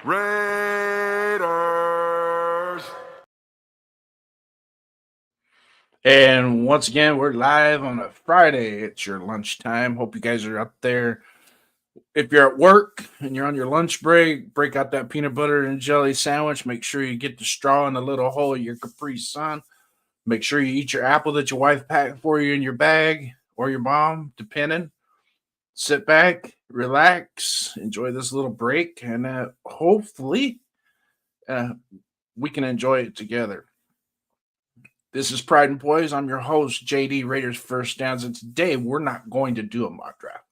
Raiders. And once again, we're live on a Friday. It's your lunchtime. Hope you guys are up there. If you're at work and you're on your lunch break, break out that peanut butter and jelly sandwich. Make sure you get the straw in the little hole of your Capri Sun. Make sure you eat your apple that your wife packed for you in your bag or your mom, depending. Sit back, relax, enjoy this little break, and hopefully uh, we can enjoy it together. This is Pride and Poise. I'm your host, JD Raiders First Downs, and today we're not going to do a mock draft.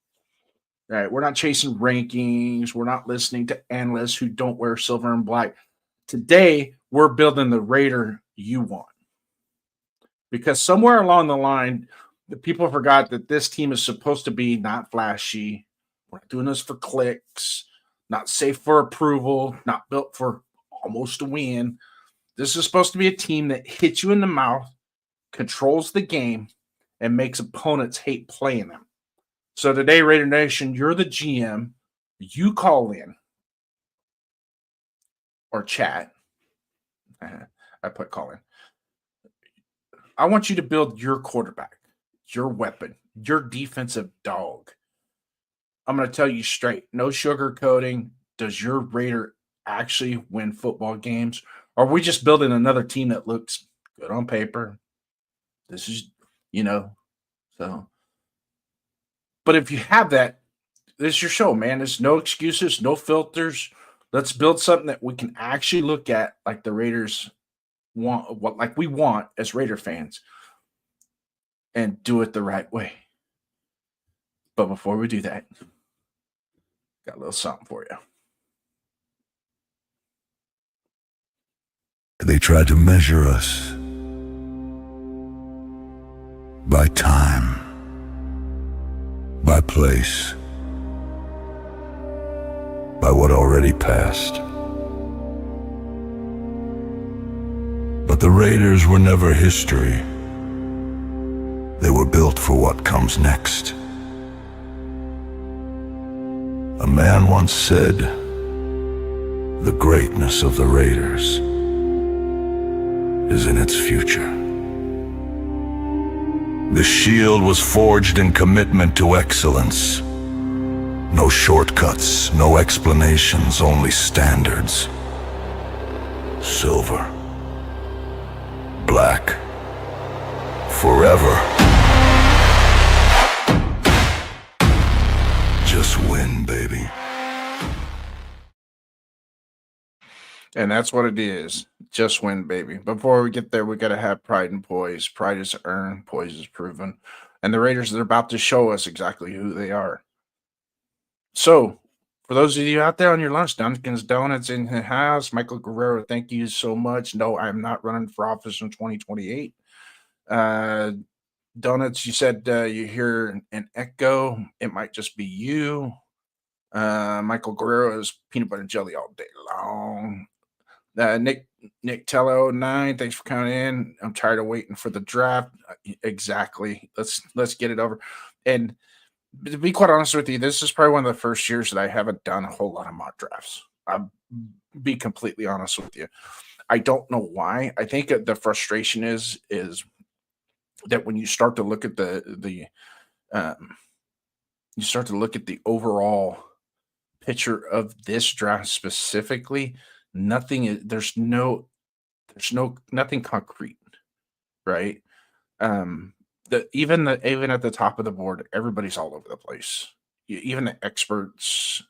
All right, we're not chasing rankings. We're not listening to analysts who don't wear silver and black. Today, we're building the Raider you want. Because somewhere along the line, the people forgot that this team is supposed to be not flashy. We're not doing this for clicks, not safe for approval, not built for almost a win. This is supposed to be a team that hits you in the mouth, controls the game, and makes opponents hate playing them. So today, Raider Nation, you're the GM. You call in or chat. I put call in. I want you to build your quarterback, your weapon, your defensive dog. I'm going to tell you straight, no sugarcoating. Does your Raider actually win football games? Or are we just building another team that looks good on paper? This is, so. But if you have that, this is your show, man. There's no excuses, no filters. Let's build something that we can actually look at like the Raiders want, what like we want as Raider fans, and do it the right way. But before we do that, got a little something for you. They tried to measure us by time, by place, by what already passed. But the Raiders were never history. They were built for what comes next. A man once said, "The greatness of the Raiders is in its future." The shield was forged in commitment to excellence. No shortcuts, no explanations, only standards. Silver. Black. Forever. Just win, baby. And that's what it is. Just win, baby. Before we get there, we got to have pride and poise. Pride is earned, poise is proven. And the Raiders are about to show us exactly who they are. So, for those of you out there on your lunch, Dunkin's Donuts in the house, Michael Guerrero, thank you so much. No, I'm not running for office in 2028. Donuts, you said you hear an echo. It might just be you. Michael Guerrero is peanut butter and jelly all day long. Nick Tello 9, thanks for coming in. I'm tired of waiting for the draft. Exactly. Let's get it over. And to be quite honest with you, this is probably one of the first years that I haven't done a whole lot of mock drafts. I'll be completely honest with you. I don't know why. I think the frustration is that when you start to look at the you start to look at the overall picture of this draft specifically, there's nothing concrete, right? Even at the top of the board, everybody's all over the place. Even the experts,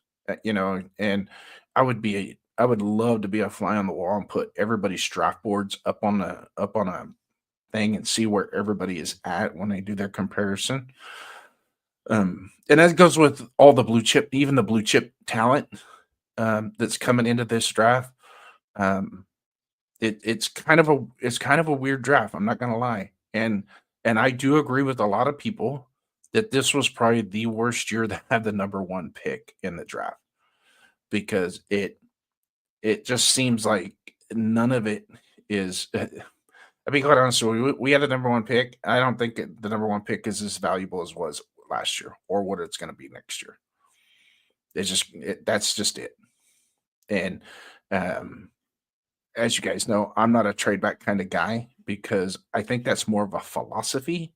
and I would love to be a fly on the wall and put everybody's draft boards up on a thing and see where everybody is at when they do their comparison. And that goes with all the blue chip, even the blue chip talent that's coming into this draft. It's kind of a weird draft. I'm not gonna lie, and I do agree with a lot of people that this was probably the worst year to have the number one pick in the draft because it just seems like none of it is. I'll be quite honest with you. We had the number one pick. I don't think the number one pick is as valuable as was last year or what it's going to be next year. That's just it. And as you guys know, I'm not a trade back kind of guy because I think that's more of a philosophy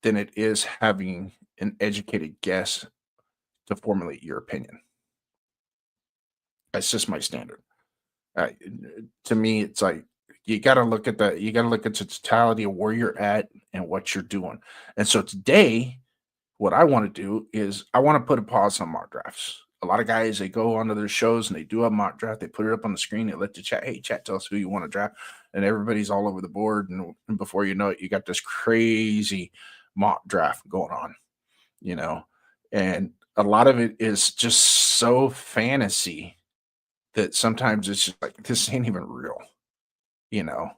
than it is having an educated guess to formulate your opinion. That's just my standard. Uh, to me, it's like you got to look at the totality of where you're at and what you're doing. And so today, what I want to do is I want to put a pause on mock drafts. A lot of guys they go onto their shows and they do a mock draft. They put it up on the screen. They let the chat, hey, chat, tell us who you want to draft, and everybody's all over the board. And before you know it, you got this crazy mock draft going on. You know, and a lot of it is just so fantasy that sometimes it's just like this ain't even real. You know,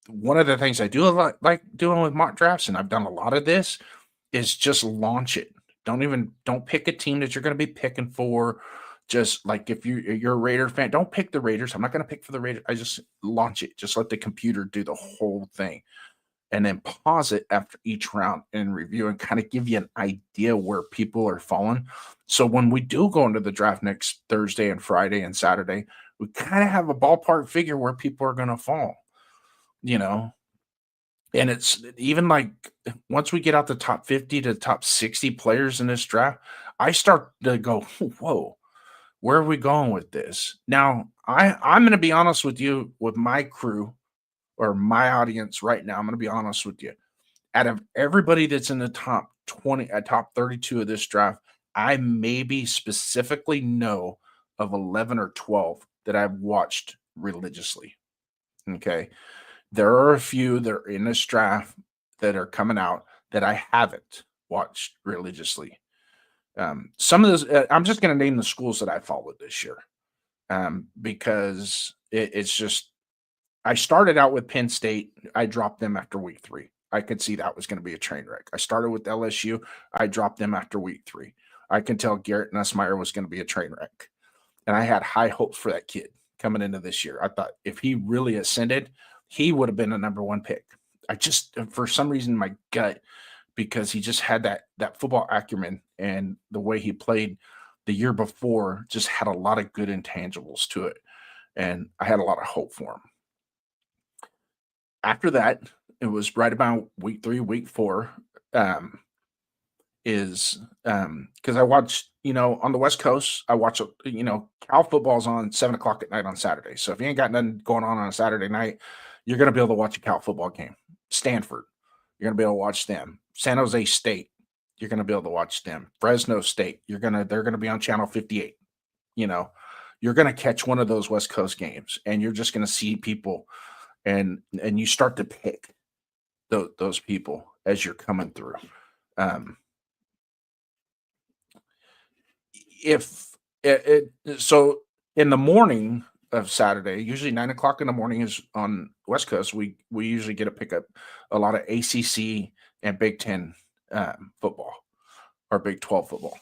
one of the things I do a lot like doing with mock drafts, and I've done a lot of this, is just launch it. Don't pick a team that you're going to be picking for. Just like if you're a Raider fan, don't pick the Raiders. I'm not going to pick for the Raiders. I just launch it. Just let the computer do the whole thing, and then pause it after each round and review and kind of give you an idea where people are falling. So when we do go into the draft next Thursday and Friday and Saturday, we kind of have a ballpark figure where people are going to fall. You know, and it's even like once we get out the top 50 to top 60 players in this draft, I start to go, whoa, where are we going with this? Now, I'm going to be honest with you, with my crew or my audience right now. I'm going to be honest with you. Out of everybody that's in the top 20, top 32 of this draft, I maybe specifically know of 11 or 12 that I've watched religiously. Okay. There are a few that are in this draft that are coming out that I haven't watched religiously. Some of those, I'm just going to name the schools that I followed this year because it's just, I started out with Penn State. I dropped them after week 3. I could see that was going to be a train wreck. I started with LSU. I dropped them after week 3. I can tell Garrett Nussmeier was going to be a train wreck. And I had high hopes for that kid coming into this year. I thought if he really ascended, he would have been a number 1 pick. I just, for some reason, my gut, because he just had that football acumen and the way he played the year before just had a lot of good intangibles to it. And I had a lot of hope for him. After that, it was right about week 3, week 4, because I watched, on the West Coast, I watch, Cal football's on 7 o'clock at night on Saturday. So if you ain't got nothing going on a Saturday night, you're going to be able to watch a Cal football game. Stanford, you're going to be able to watch them. San Jose State, you're going to be able to watch them. Fresno State, they're going to be on channel 58. You're going to catch one of those West Coast games, and you're just going to see people, and you start to pick those people as you're coming through. So in the morning of Saturday, usually 9 o'clock in the morning is on West Coast. We usually get to pick up a lot of ACC and Big Ten football or Big 12 football.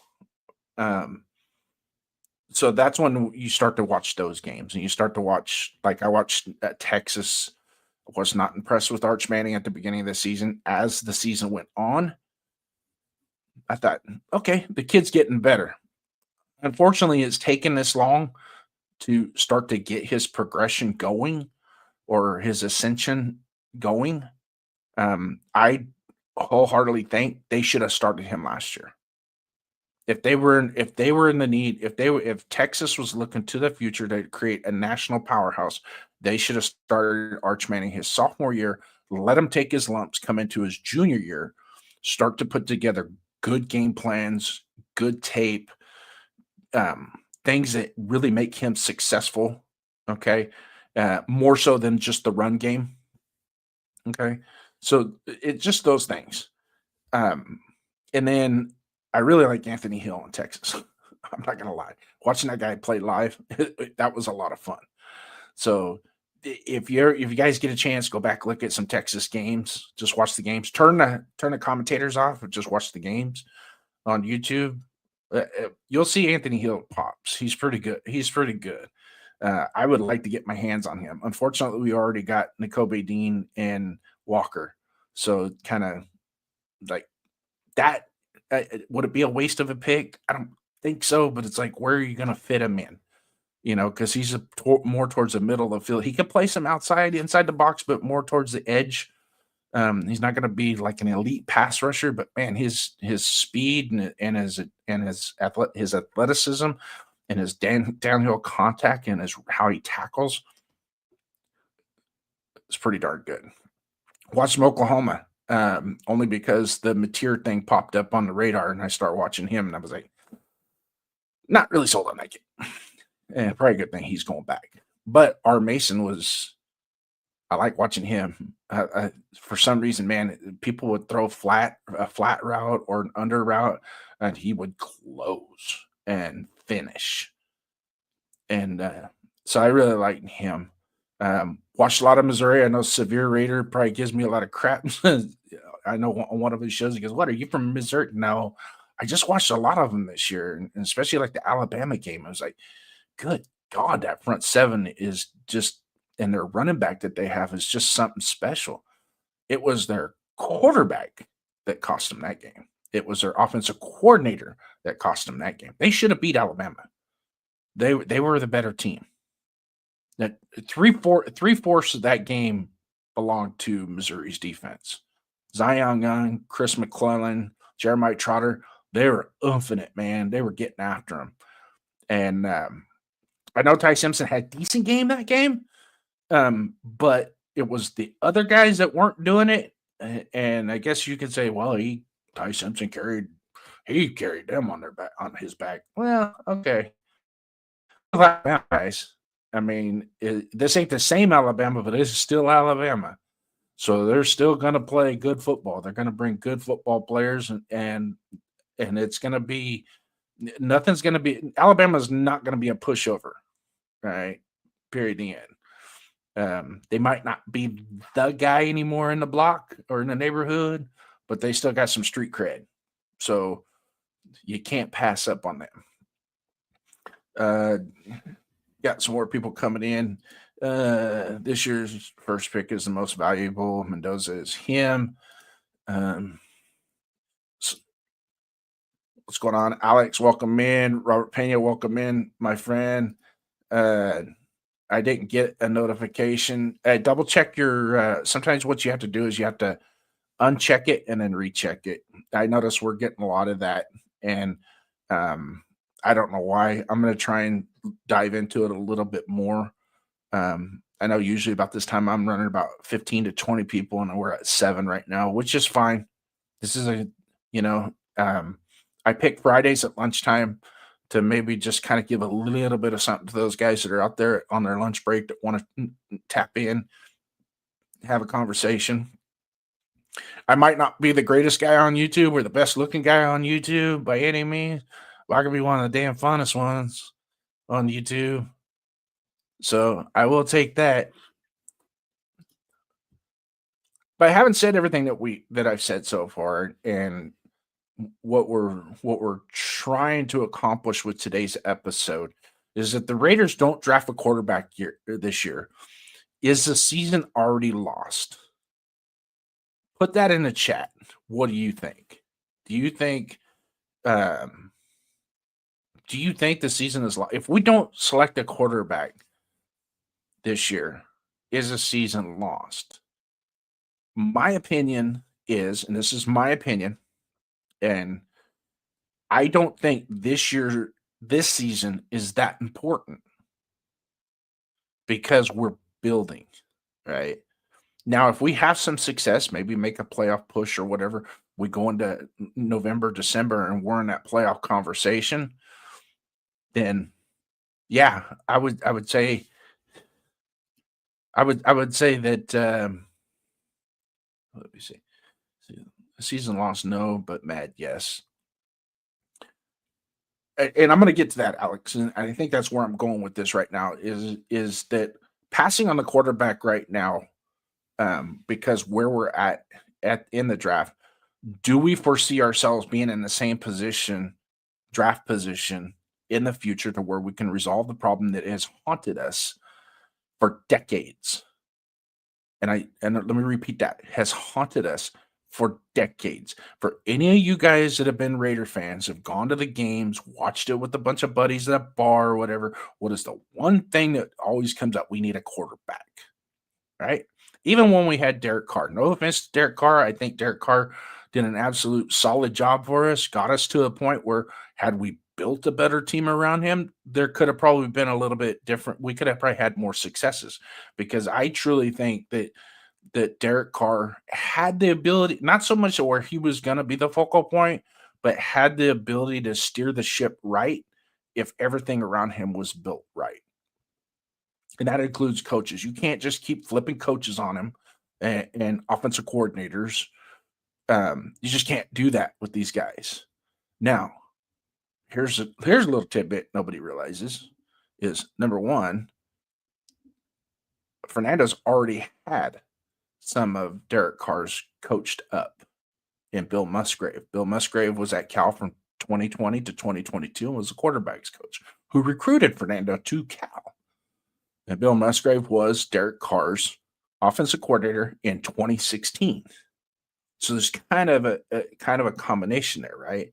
So that's when you start to watch those games, and you start to watch, like I watched Texas. Was not impressed with Arch Manning at the beginning of the season. As the season went on, I thought, okay, the kid's getting better. Unfortunately, it's taken this long to start to get his progression going or his ascension going. I wholeheartedly think they should have started him last year. If they were in the need, if Texas was looking to the future to create a national powerhouse, they should have started Arch Manning his sophomore year, let him take his lumps, come into his junior year, start to put together good game plans, good tape, things that really make him successful. Okay. More so than just the run game. Okay. So it's just those things. And then I really like Anthony Hill in Texas. I'm not going to lie. Watching that guy play live, that was a lot of fun. So if you guys get a chance, go back, look at some Texas games, just watch the games, turn the commentators off and just watch the games on YouTube. You'll see Anthony Hill pops. He's pretty good. I would like to get my hands on him. Unfortunately, we already got Nakobe Dean and Walker. So kind of like that. Would it be a waste of a pick? I don't think so, but it's like, where are you going to fit him in? because he's more towards the middle of the field. He could play some inside the box, but more towards the edge. He's not going to be like an elite pass rusher, but man, his speed and his athleticism and his downhill contact and how he tackles is pretty darn good. Watched him Oklahoma, only because the Mateer thing popped up on the radar, and I start watching him, and I was like, not really sold on that game. And probably a good thing he's going back. But our Mason I like watching him. For some reason, man, people would throw a flat route or an under route, and he would close and finish. And so I really like him. Watched a lot of Missouri. I know Severe Raider probably gives me a lot of crap. I know on one of his shows, he goes, "What, are you from Missouri?" No, I just watched a lot of them this year, and especially like the Alabama game. I was like, good God, that front seven is just, and their running back that they have is just something special. It was their quarterback that cost them that game. It was their offensive coordinator that cost them that game. They should have beat Alabama. They were the better team. That three-fourths of that game belonged to Missouri's defense. Zion Young, Chris McClellan, Jeremiah Trotter, they were oofing it, man. They were getting after him. And I know Ty Simpson had a decent game that game, but it was the other guys that weren't doing it. And I guess you could say, well, Ty Simpson carried them on his back. Well, okay. Guys. I mean, this ain't the same Alabama, but it's still Alabama. So they're still going to play good football. They're going to bring good football players, and it's going to be nothing's going to be Alabama's not going to be a pushover, right? Period. The end. They might not be the guy anymore in the block or in the neighborhood, but they still got some street cred. So you can't pass up on them. Got some more people coming in. This year's first pick is the most valuable. Mendoza is him. What's going on? Alex, welcome in. Robert Pena, welcome in, my friend. I didn't get a notification. Double check your. Sometimes what you have to do is you have to uncheck it and then recheck it. I notice we're getting a lot of that, and I don't know why. I'm going to try and dive into it a little bit more. I know usually about this time I'm running about 15 to 20 people, and we're at 7 right now, which is fine. This is I pick Fridays at lunchtime to maybe just kind of give a little bit of something to those guys that are out there on their lunch break that want to tap in, have a conversation. I might not be the greatest guy on YouTube or the best looking guy on YouTube by any means, but I could be one of the damn funnest ones on YouTube. So I will take that. But I haven't said everything that I've said so far, and what we're trying to accomplish with today's episode is that the Raiders don't draft a quarterback this year. Is the season already lost? Put that in the chat. What do you think? Do you think the season is lost? If we don't select a quarterback this year, is the season lost? My opinion is, and this is my opinion, and I don't think this season is that important because we're building, right? Now, if we have some success, maybe make a playoff push or whatever, we go into November, December, and we're in that playoff conversation, then yeah, I would say that let me see. Season lost, no, but mad, yes. And I'm going to get to that, Alex. And I think that's where I'm going with this right now is that passing on the quarterback right now, because where we're at in the draft, do we foresee ourselves being in the same draft position in the future to where we can resolve the problem that has haunted us for decades? And let me repeat that, has haunted us for decades. For any of you guys that have been Raider fans, have gone to the games, watched it with a bunch of buddies at a bar or whatever, what is the one thing that always comes up? We need a quarterback, right? Even when we had Derek Carr, no offense to Derek Carr, I think Derek Carr did an absolute solid job for us, got us to a point where had we built a better team around him, there could have probably been a little bit different. We could have probably had more successes because I truly think that Derek Carr had the ability, not so much where he was going to be the focal point, but had the ability to steer the ship right if everything around him was built right. And that includes coaches. You can't just keep flipping coaches on him and offensive coordinators. You just can't do that with these guys. Now, here's a little tidbit nobody realizes is number one, Fernando's already had some of Derek Carr's coached up in Bill Musgrave. Bill Musgrave was at Cal from 2020 to 2022 and was the quarterback's coach who recruited Fernando to Cal. And Bill Musgrave was Derek Carr's offensive coordinator in 2016. So there's kind of a combination there, right?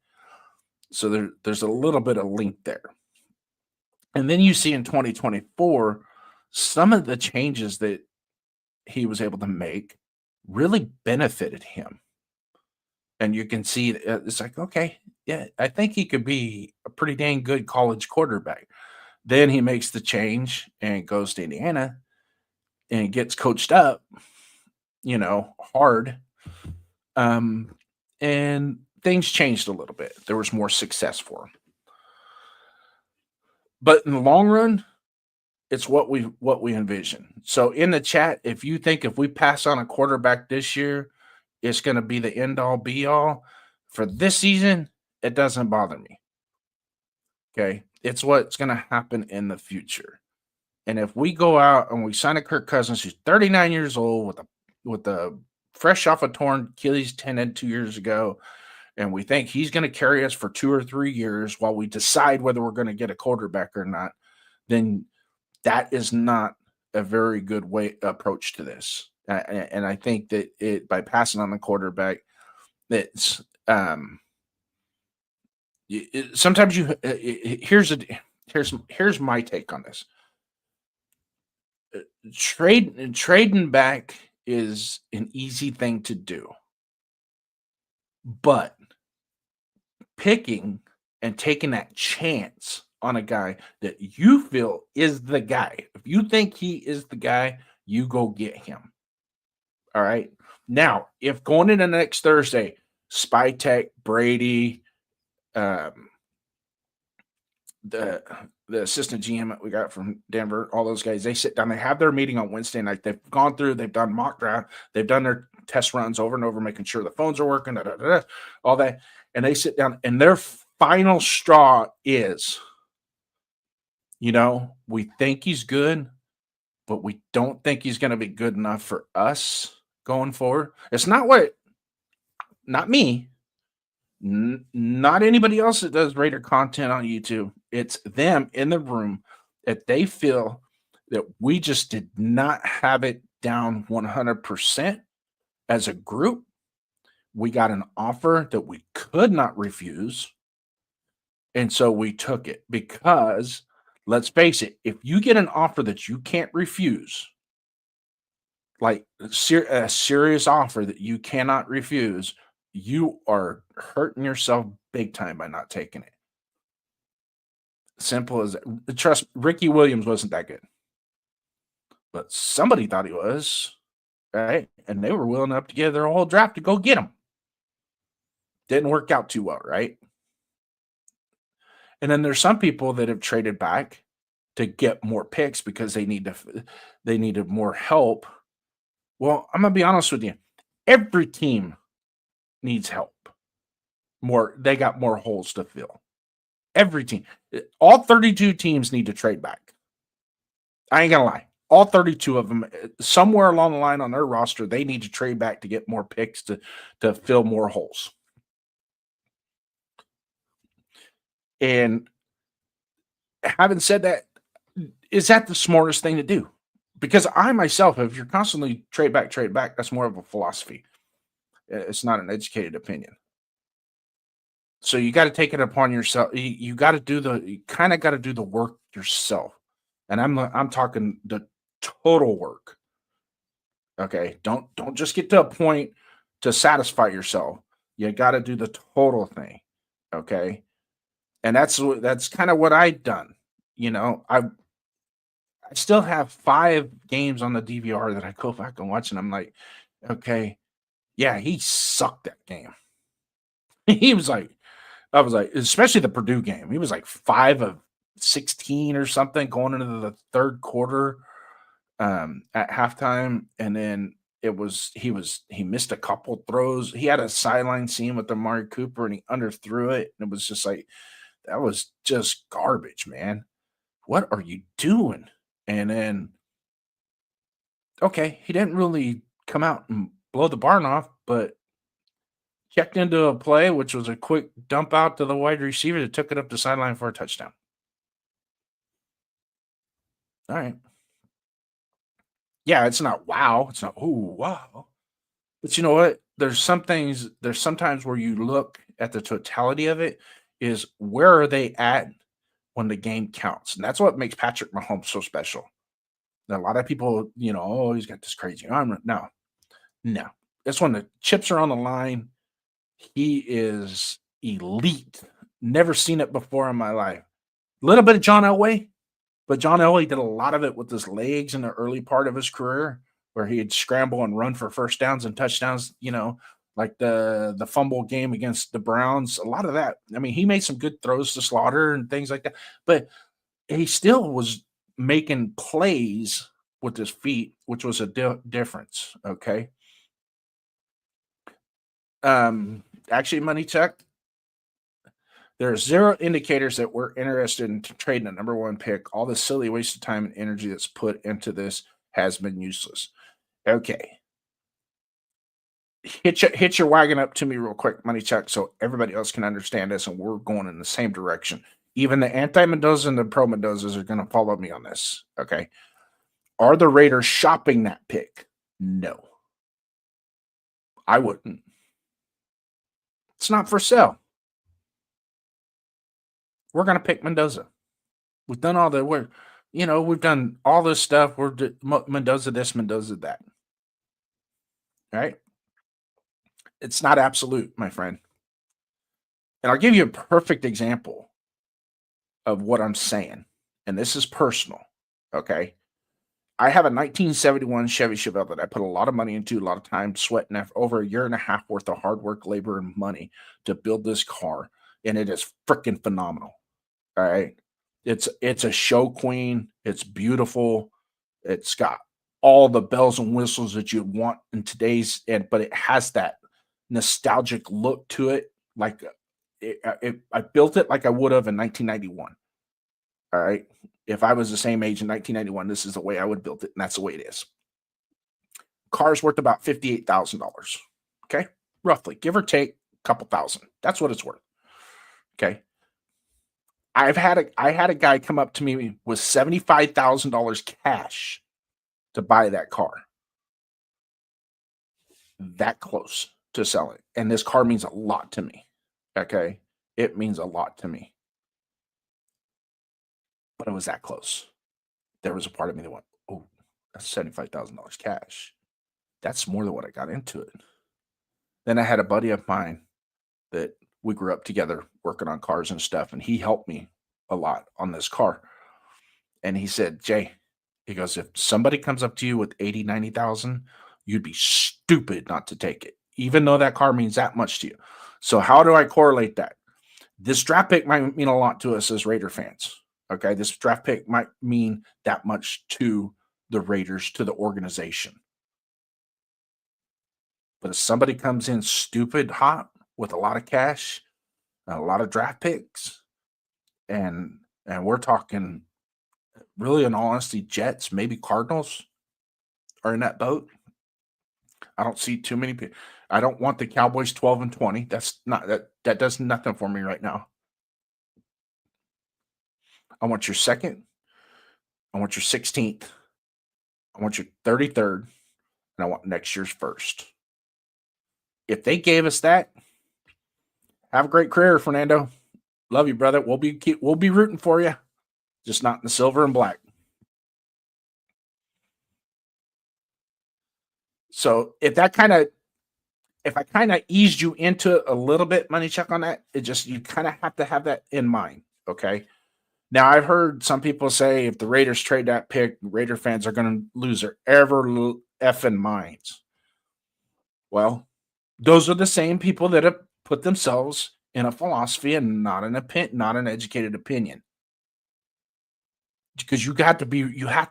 So there's a little bit of link there. And then you see in 2024, some of the changes that he was able to make really benefited him. And you can see it's like, okay, yeah, I think he could be a pretty dang good college quarterback. Then he makes the change and goes to Indiana and gets coached up, hard. And things changed a little bit. There was more success for him. But in the long run, it's what we envision. So in the chat, if you think if we pass on a quarterback this year, it's going to be the end all be all for this season, it doesn't bother me. Okay. It's what's going to happen in the future. And if we go out and we sign a Kirk Cousins who's 39 years old with a fresh off a torn Achilles tendon 2 years ago, and we think he's going to carry us for 2 or 3 years while we decide whether we're going to get a quarterback or not, then that is not a very good approach to this. And I think that by passing on the quarterback, it's sometimes here's my take on this. Trading back is an easy thing to do, but picking and taking that chance on a guy that you feel is the guy, if you think he is the guy, you go get him. All right. Now, if going into next Thursday, Spytek, Brady, the assistant GM that we got from Denver, all those guys, they sit down, they have their meeting on Wednesday night. They've gone through, they've done mock draft, they've done their test runs over and over, making sure the phones are working, all that. And they sit down, and their final straw is, we think he's good, but we don't think he's going to be good enough for us going forward. It's not me, not anybody else that does Raider content on YouTube. It's them in the room that they feel that we just did not have it down 100% as a group. We got an offer that we could not refuse. And so we took it because, let's face it, if you get an offer that you can't refuse, like a serious offer that you cannot refuse, you are hurting yourself big time by not taking it. Simple as that. Trust, Ricky Williams wasn't that good, but somebody thought he was, right? And they were willing up to give their whole draft to go get him. Didn't work out too well, right? And then there's some people that have traded back to get more picks because they needed more help. Well, I'm gonna be honest with you. Every team needs help. They got more holes to fill. Every team. All 32 teams need to trade back. I ain't gonna lie. All 32 of them, somewhere along the line on their roster, they need to trade back to get more picks to fill more holes. And having said that, is that the smartest thing to do? Because I myself, if you're constantly trade back, that's more of a philosophy. It's not an educated opinion. So you got to take it upon yourself. You got to you kind of got to do the work yourself. And I'm talking the total work. Okay. Don't just get to a point to satisfy yourself. You got to do the total thing. Okay. And that's kind of what I've done. I still have 5 games on the DVR that I go back and watch, and I'm like, okay, yeah, he sucked that game. He was like, I was like, especially the Purdue game. He was like 5 of 16 or something going into the third quarter at halftime, and then he missed a couple throws. He had a sideline scene with Amari Cooper, and he underthrew it, and it was just like that was just garbage, man. What are you doing? And then okay, he didn't really come out and blow the barn off, but checked into a play, which was a quick dump out to the wide receiver that took it up the sideline for a touchdown. All right. Yeah, it's not wow. It's not, oh, wow. But you know what? There's sometimes where you look at the totality of it is where are they at when the game counts? And that's what makes Patrick Mahomes so special. A lot of people, oh, he's got this crazy arm. No, no. It's when the chips are on the line. He is elite. Never seen it before in my life. A little bit of John Elway, but John Elway did a lot of it with his legs in the early part of his career, where he'd scramble and run for first downs and touchdowns. Like the fumble game against the Browns. A lot of that. I mean, he made some good throws to Slaughter and things like that, but he still was making plays with his feet, which was a difference. Okay. Actually, money check. There are 0 indicators that we're interested in trading a number 1 pick. All the silly waste of time and energy that's put into this has been useless. Okay. Hit your wagon up to me real quick, money check, so everybody else can understand this and we're going in the same direction. Even the anti-Mendoza and the pro-Mendozas are going to follow me on this. Okay. Are the Raiders shopping that pick? No. I wouldn't. It's not for sale. We're going to pick Mendoza. We've done all the work. We've done all this stuff. We're Mendoza this, Mendoza that. Right? It's not absolute, my friend. And I'll give you a perfect example of what I'm saying. And this is personal. Okay. I have a 1971 Chevy Chevelle that I put a lot of money into, a lot of time, sweat, and over a year and a half worth of hard work, labor, and money to build this car. And it is freaking phenomenal. All right. It's a show queen. It's beautiful. It's got all the bells and whistles that you'd want in today's, but it has that nostalgic look to it. Like I built it like I would have in 1991. All right. If I was the same age in 1991, this is the way I would build it, and that's the way it is. Car's worth about $58,000. Okay, roughly, give or take a couple thousand. That's what it's worth. Okay. I had a guy come up to me with $75,000 cash to buy that car. That close to selling. And this car means a lot to me. Okay. It means a lot to me. But it was that close. There was a part of me that went, oh, that's $75,000 cash. That's more than what I got into it. Then I had a buddy of mine that we grew up together working on cars and stuff, and he helped me a lot on this car. And he said, Jay, he goes, if somebody comes up to you with 80, 90,000, you'd be stupid not to take it, even though that car means that much to you. So how do I correlate that? This draft pick might mean a lot to us as Raider fans. Okay, this draft pick might mean that much to the Raiders, to the organization. But if somebody comes in stupid hot with a lot of cash, a lot of draft picks, and we're talking really, in all honesty, Jets, maybe Cardinals are in that boat. I don't see too many people. I don't want the Cowboys 12-20. That's not that does nothing for me right now. I want your second. I want your 16th. I want your 33rd. And I want next year's first. if they gave us that, have a great career, Fernando. Love you, brother. We'll be rooting for you, just not in the silver and black. So if I kind of eased you into a little bit, money check on that, you kind of have to have that in mind. Okay. Now I've heard some people say if the Raiders trade that pick, Raider fans are going to lose their effing minds. Well, those are the same people that have put themselves in a philosophy and not an educated opinion. Because you have to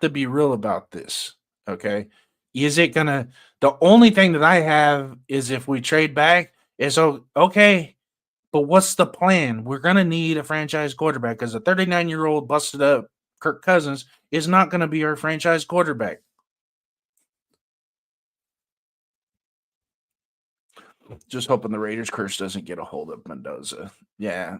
be real about this. Okay. Is it gonna the only thing that I have is if we trade back is okay, but what's the plan? We're gonna need a franchise quarterback because a 39-year-old busted up Kirk Cousins is not gonna be our franchise quarterback. Just hoping the Raiders curse doesn't get a hold of Mendoza. Yeah.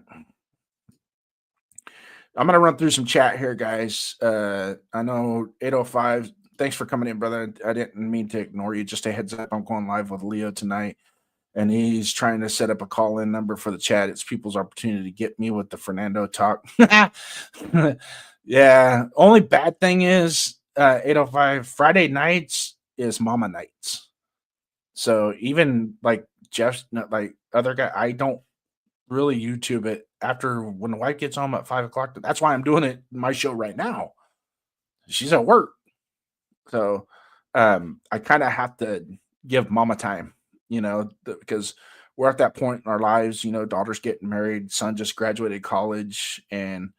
I'm gonna run through some chat here, guys. I know 805. Thanks for coming in, brother. I didn't mean to ignore you. Just a heads up, I'm going live with Leo tonight, and he's trying to set up a call-in number for the chat. It's people's opportunity to get me with the Fernando talk. Yeah. Only bad thing is 805 Friday nights is mama nights. So even like Jeff's like other guy, I don't really YouTube it after when the wife gets home at 5 o'clock. That's why I'm doing it my show right now. She's at work. So I kind of have to give mama time, because we're at that point in our lives, daughter's getting married, son just graduated college, and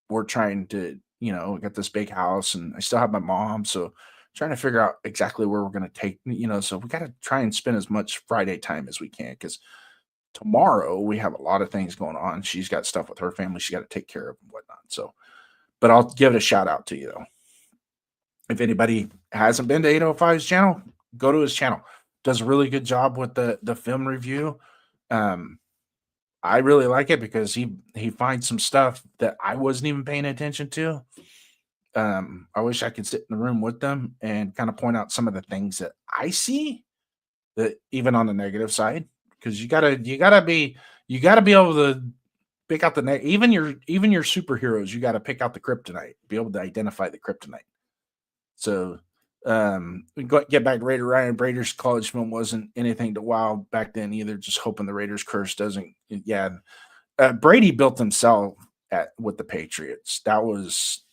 we're trying to, get this big house, and I still have my mom. So trying to figure out exactly where we're going to take, so we got to try and spend as much Friday time as we can because tomorrow we have a lot of things going on. She's got stuff with her family she got to take care of and whatnot. So, but I'll give it a shout out to you though. If anybody hasn't been to 805's channel, go to his channel. Does a really good job with the film review. I really like it because he finds some stuff that I wasn't even paying attention to. I wish I could sit in the room with them and kind of point out some of the things that I see that even on the negative side, because you gotta be able to pick out even your superheroes. You got to pick out the kryptonite, be able to identify the kryptonite. So get back to Raiders college film wasn't anything to wow back then either. Just hoping the Raiders curse doesn't. Yeah, Brady built himself with the Patriots. That was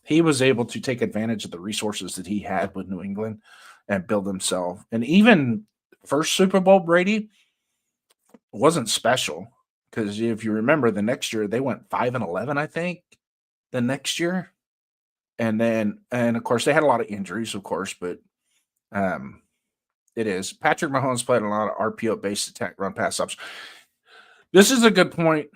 he was able to take advantage of the resources that he had with New England and build himself. And even first Super Bowl Brady wasn't special because if you remember the next year they went 5-11, I think. The next year. And of course they had a lot of injuries, of course, but it is Patrick Mahomes played a lot of RPO based attack run pass ups. This is a good point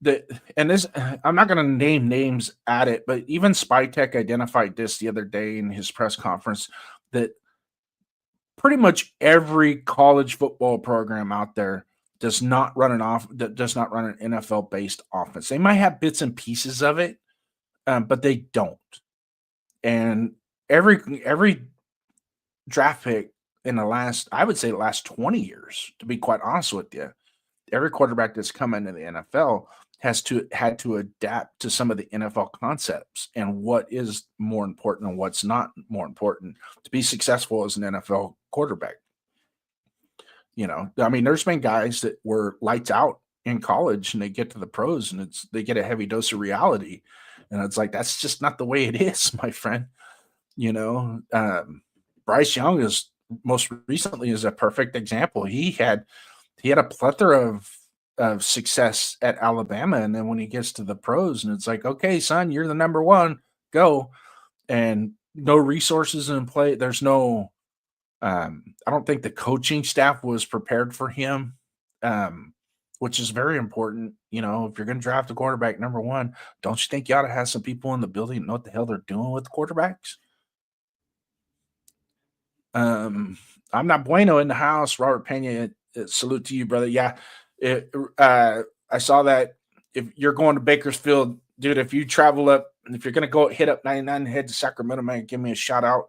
and this I'm not going to name names at it, but even Spytech identified this the other day in his press conference that pretty much every college football program out there does not run an NFL based offense. They might have bits and pieces of it, but they don't. And every draft pick in the last 20 years, to be quite honest with you, every quarterback that's come into the NFL had to adapt to some of the NFL concepts and what is more important and what's not more important to be successful as an NFL quarterback. I mean, there's been guys that were lights out in college and they get to the pros and they get a heavy dose of reality. And it's like, that's just not the way it is, my friend. Bryce Young is most recently is a perfect example. He had a plethora of success at Alabama. And then when he gets to the pros and it's like, okay, son, you're the number one, go. And no resources in play. There's no, I don't think the coaching staff was prepared for him. Which is very important. If you're going to draft a quarterback number one, don't you think you ought to have some people in the building know what the hell they're doing with the quarterbacks? I'm not bueno in the house. Robert Pena, salute to you, brother. Yeah, I saw that. If you're going to Bakersfield, dude, if you travel up, if you're going to go hit up 99 and head to Sacramento, man, give me a shout out.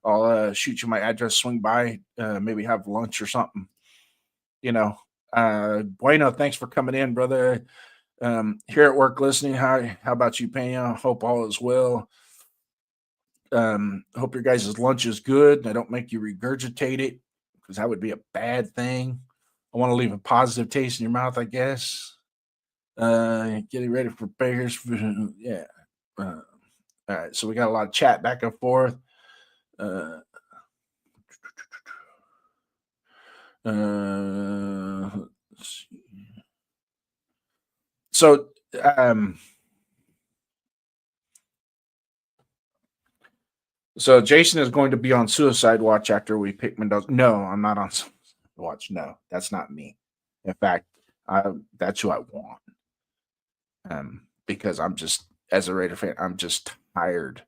I'll shoot you my address, swing by, maybe have lunch or something. You know, Bueno, thanks for coming in, brother. Here at work listening. How about you, Pena? Hope all is well. Hope your guys' lunch is good and I don't make you regurgitate it because that would be a bad thing. I want to leave a positive taste in your mouth, I guess. Getting ready for Bears. Yeah. All right. So we got a lot of chat back and forth. Uh, let's see. So, um, so Jason is going to be on suicide watch after we pick Mendoza. No, I'm not on suicide watch. No, that's not me. In fact, that's who I want. Because I'm just, as a Raider fan, I'm just tired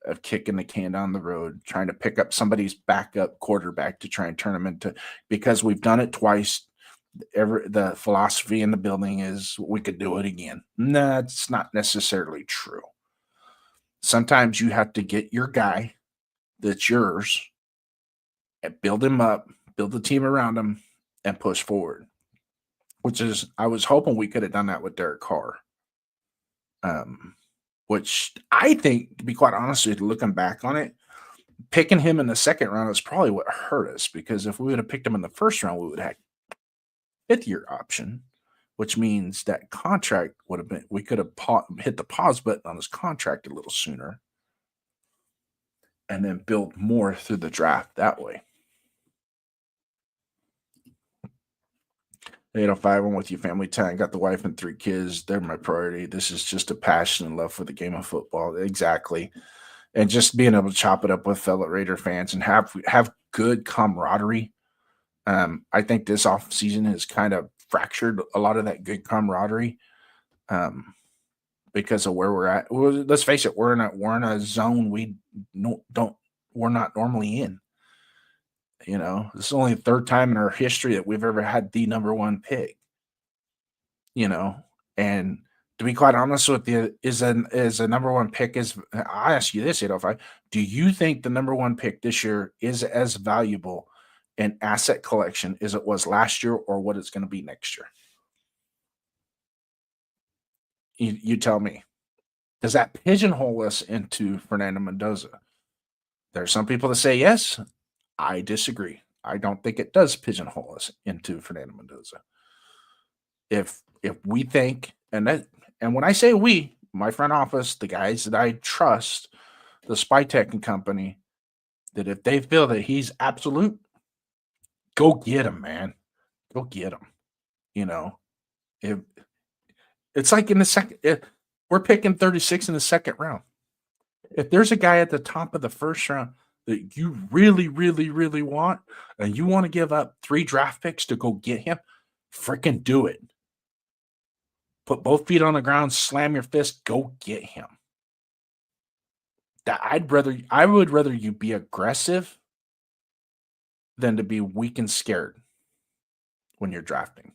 of kicking the can down the road, trying to pick up somebody's backup quarterback to try and turn them into, because we've done it twice. The philosophy in the building is we could do it again. No, that's not necessarily true. Sometimes you have to get your guy that's yours and build him up, build the team around him, and push forward. Which is, I was hoping we could have done that with Derek Carr. Which I think, to be quite honest with you, looking back on it, picking him in the second round is probably what hurt us, because if we would have picked him in the first round, we would have had fifth-year option, which means that contract would have been, we could have hit the pause button on his contract a little sooner and then build more through the draft that way. 805, I'm with you, family time. Got the wife and 3 kids. They're my priority. This is just a passion and love for the game of football. Exactly. And just being able to chop it up with fellow Raider fans and have good camaraderie. I think this offseason has kind of fractured a lot of that good camaraderie because of where we're at. Well, let's face it, we're in a zone we're not normally in. You know, this is only the third time in our history that we've ever had the number 1 pick. You know, and to be quite honest with you, is a number 1 pick is. I ask you this, 805. Do you think the number 1 pick this year is as valuable in asset collection as it was last year, or what it's going to be next year? You tell me. Does that pigeonhole us into Fernando Mendoza? There are some people that say yes. I disagree. I don't think it does pigeonhole us into Fernando Mendoza. If we think, and when I say we, my front office, the guys that I trust, the Spytech and company, that if they feel that he's absolute, go get him, man. Go get him. You know, if it's like in the second, we're picking 36 in the second round. If there's a guy at the top of the first round that you really, really, really want, and you want to give up 3 draft picks to go get him, freaking do it. Put both feet on the ground, slam your fist, go get him. I would rather you be aggressive than to be weak and scared when you're drafting.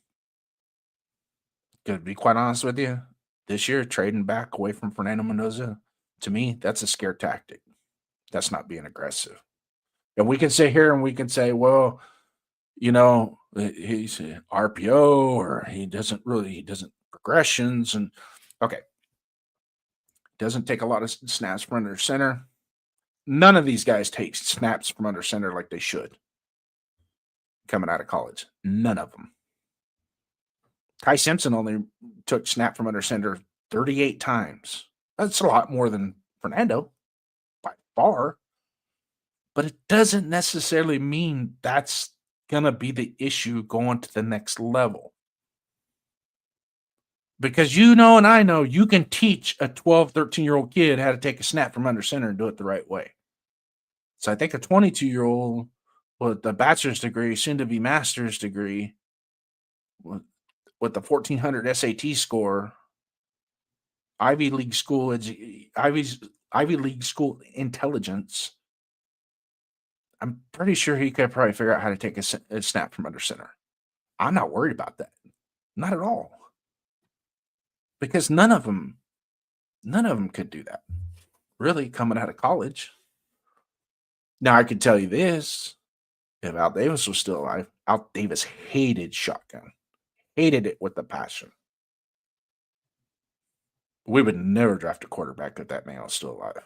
To be quite honest with you, this year trading back away from Fernando Mendoza, to me, that's a scare tactic. That's not being aggressive. And we can sit here and we can say, well, you know, he's an RPO or he doesn't progressions, and okay. Doesn't take a lot of snaps from under center. None of these guys take snaps from under center like they should coming out of college. None of them. Kai Simpson only took snap from under center 38 times. That's a lot more than Fernando by far. But it doesn't necessarily mean that's going to be the issue going to the next level. Because you know and I know you can teach a 12, 13-year-old kid how to take a snap from under center and do it the right way. So I think a 22-year-old with a bachelor's degree, soon to be master's degree, with the 1400 SAT score, Ivy League school intelligence, I'm pretty sure he could probably figure out how to take a snap from under center. I'm not worried about that. Not at all. Because none of them could do that, really, coming out of college. Now, I can tell you this, if Al Davis was still alive, Al Davis hated shotgun, hated it with a passion. We would never draft a quarterback if that man was still alive.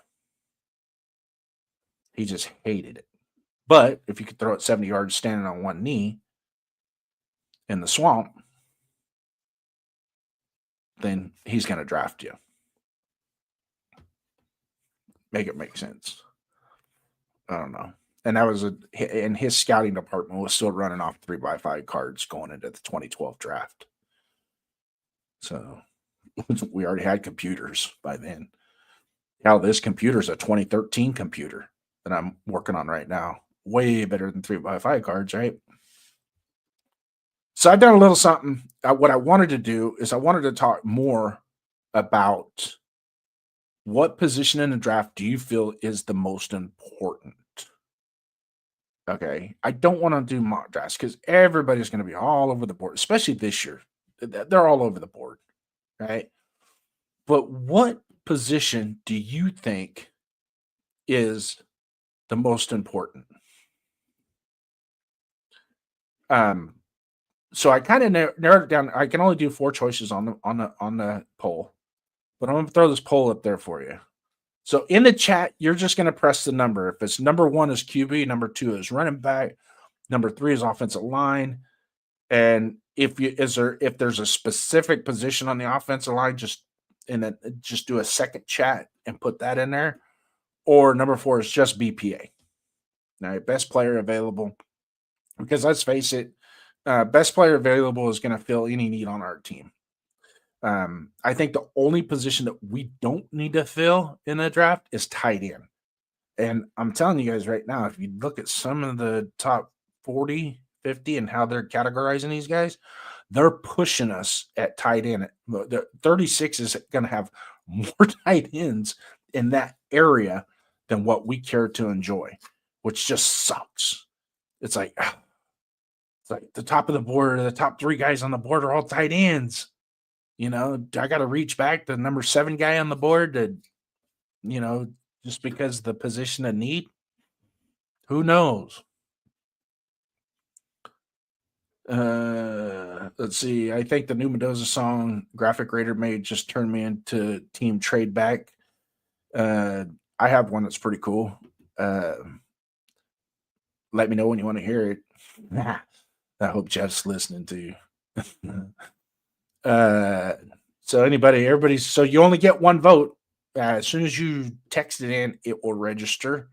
He just hated it. But if you could throw it 70 yards standing on one knee in the swamp, then he's going to draft you. Make it make sense. I don't know. And that was and his scouting department was still running off 3x5 cards going into the 2012 draft. So we already had computers by then. Now this computer is a 2013 computer that I'm working on right now. Way better than 3x5 cards, right? So I've done a little something. What I wanted to do is I wanted to talk more about what position in the draft do you feel is the most important? Okay. I don't want to do mock drafts because everybody's going to be all over the board, especially this year. They're all over the board, right? But what position do you think is the most important? So I kind of narrowed it down. I can only do 4 choices on the poll, but I'm gonna throw this poll up there for you. So in the chat, you're just gonna press the number. If it's number 1 is QB, number 2 is running back, number 3 is offensive line, and if there's a specific position on the offensive line, just do a second chat and put that in there. Or number 4 is just BPA. All right, best player available. Because let's face it, best player available is going to fill any need on our team. I think the only position that we don't need to fill in the draft is tight end. And I'm telling you guys right now, if you look at some of the top 40, 50 and how they're categorizing these guys, they're pushing us at tight end. The 36 is going to have more tight ends in that area than what we care to enjoy, which just sucks. It's like the top of the board, the top 3 guys on the board are all tight ends. I got to reach back to the number 7 guy on the board to, just because the position of need. Who knows? Let's see. I think the new Mendoza song Graphic Raider made just turned me into Team Trade Back. I have one that's pretty cool. Let me know when you want to hear it. I hope Jeff's listening to you. So so you only get 1 vote. As soon as you text it in, it will register,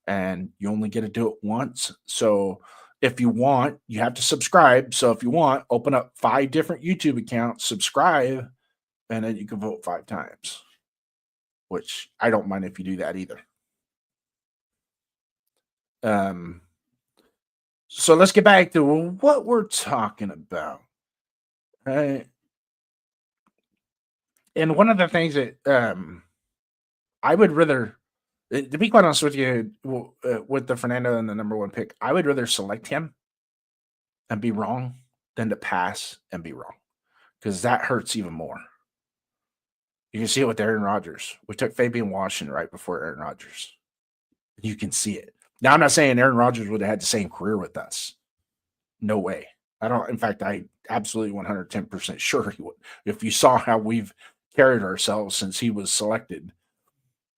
and you only get to do it once. So if you want, you have to subscribe. So if you want, open up 5 different YouTube accounts, subscribe, and then you can vote 5 times, which I don't mind if you do that either. So let's get back to what we're talking about. Right. And one of the things that I would rather, to be quite honest with you, with the Fernando and the number 1 pick, I would rather select him and be wrong than to pass and be wrong, because that hurts even more. You can see it with Aaron Rodgers. We took Fabian Washington right before Aaron Rodgers. You can see it. Now, I'm not saying Aaron Rodgers would have had the same career with us. No way. I don't. In fact, I absolutely 110% sure he would. If you saw how we've carried ourselves since he was selected,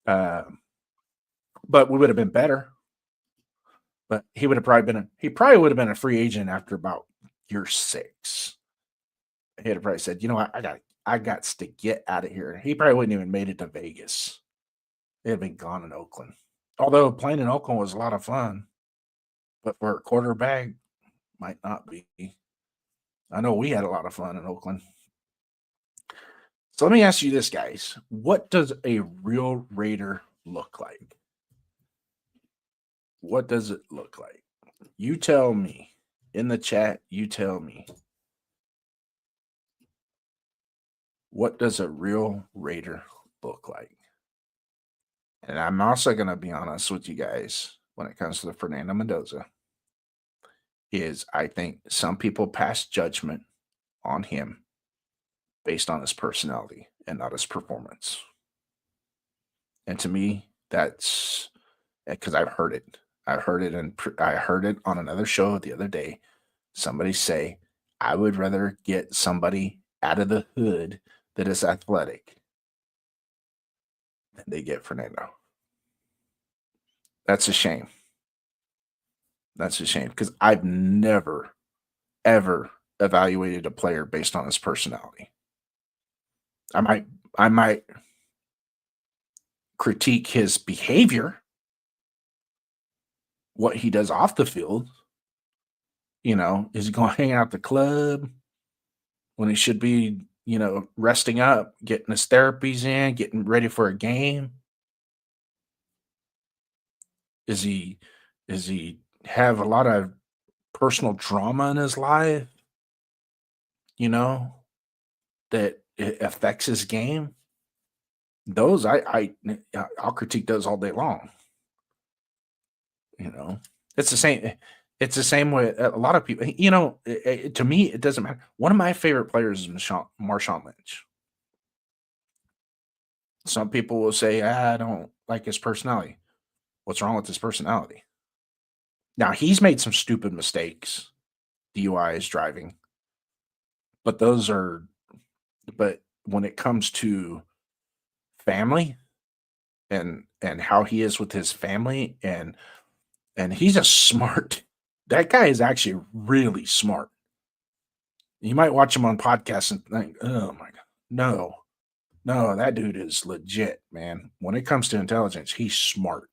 but we would have been better. But he would have probably would have been a free agent after about year 6. He'd have probably said, "You know what? I got to get out of here." He probably wouldn't even made it to Vegas. He'd have been gone in Oakland. Although playing in Oakland was a lot of fun, but for a quarterback, might not be. I know we had a lot of fun in Oakland. So let me ask you this, guys. What does a real Raider look like? What does it look like? You tell me. In the chat, you tell me. What does a real Raider look like? And I'm also going to be honest with you guys when it comes to the Fernando Mendoza. I think some people pass judgment on him based on his personality and not his performance. And to me, that's because I've heard it. I heard it on another show the other day. Somebody say, I would rather get somebody out of the hood that is athletic than they get Fernando. That's a shame. That's a shame because I've never, ever evaluated a player based on his personality. I might critique his behavior, what he does off the field. Is he going to hang out at the club when he should be, resting up, getting his therapies in, getting ready for a game? Is he have a lot of personal drama in his life, you know, that it affects his game? Those I'll critique those all day long. You know, it's the same. It's the same with a lot of people. To me, it doesn't matter. One of my favorite players is Marshawn Lynch. Some people will say, I don't like his personality. What's wrong with his personality? Now, he's made some stupid mistakes, DUIs, driving, but but when it comes to family and how he is with his family and he's a smart that guy is actually really smart. You might watch him on podcasts and think, oh my God, no, that dude is legit, man. When it comes to intelligence, he's smart.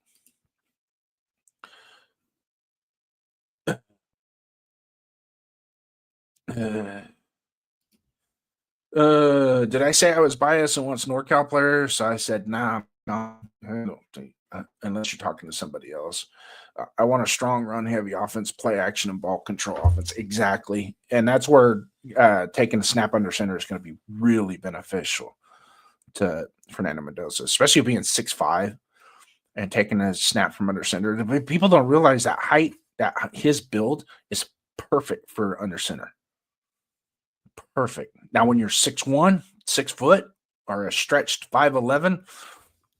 Uh, did I say I was biased and wants NorCal players? So I said, nah, no, I don't think, unless you're talking to somebody else. I want a strong run heavy offense, play action, and ball control offense. Exactly. And that's where taking a snap under center is going to be really beneficial to Fernando Mendoza, especially being 6'5" and taking a snap from under center. People don't realize that height, that his build is perfect for under center. Perfect. Now, when you're 6'1", 6 foot, or a stretched 5'11",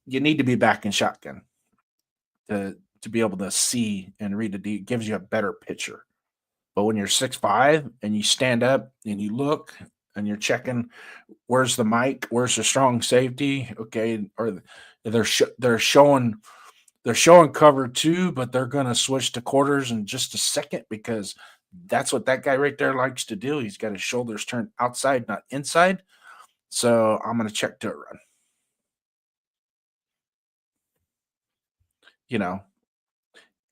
you need to be back in shotgun to be able to see and read it gives you a better picture. But when you're 6'5" and you stand up and you look and you're checking, where's the mic, where's the strong safety? Okay, or they're showing cover 2, but they're going to switch to quarters in just a second because that's what that guy right there likes to do. He's got his shoulders turned outside, not inside. So I'm going to check to a run.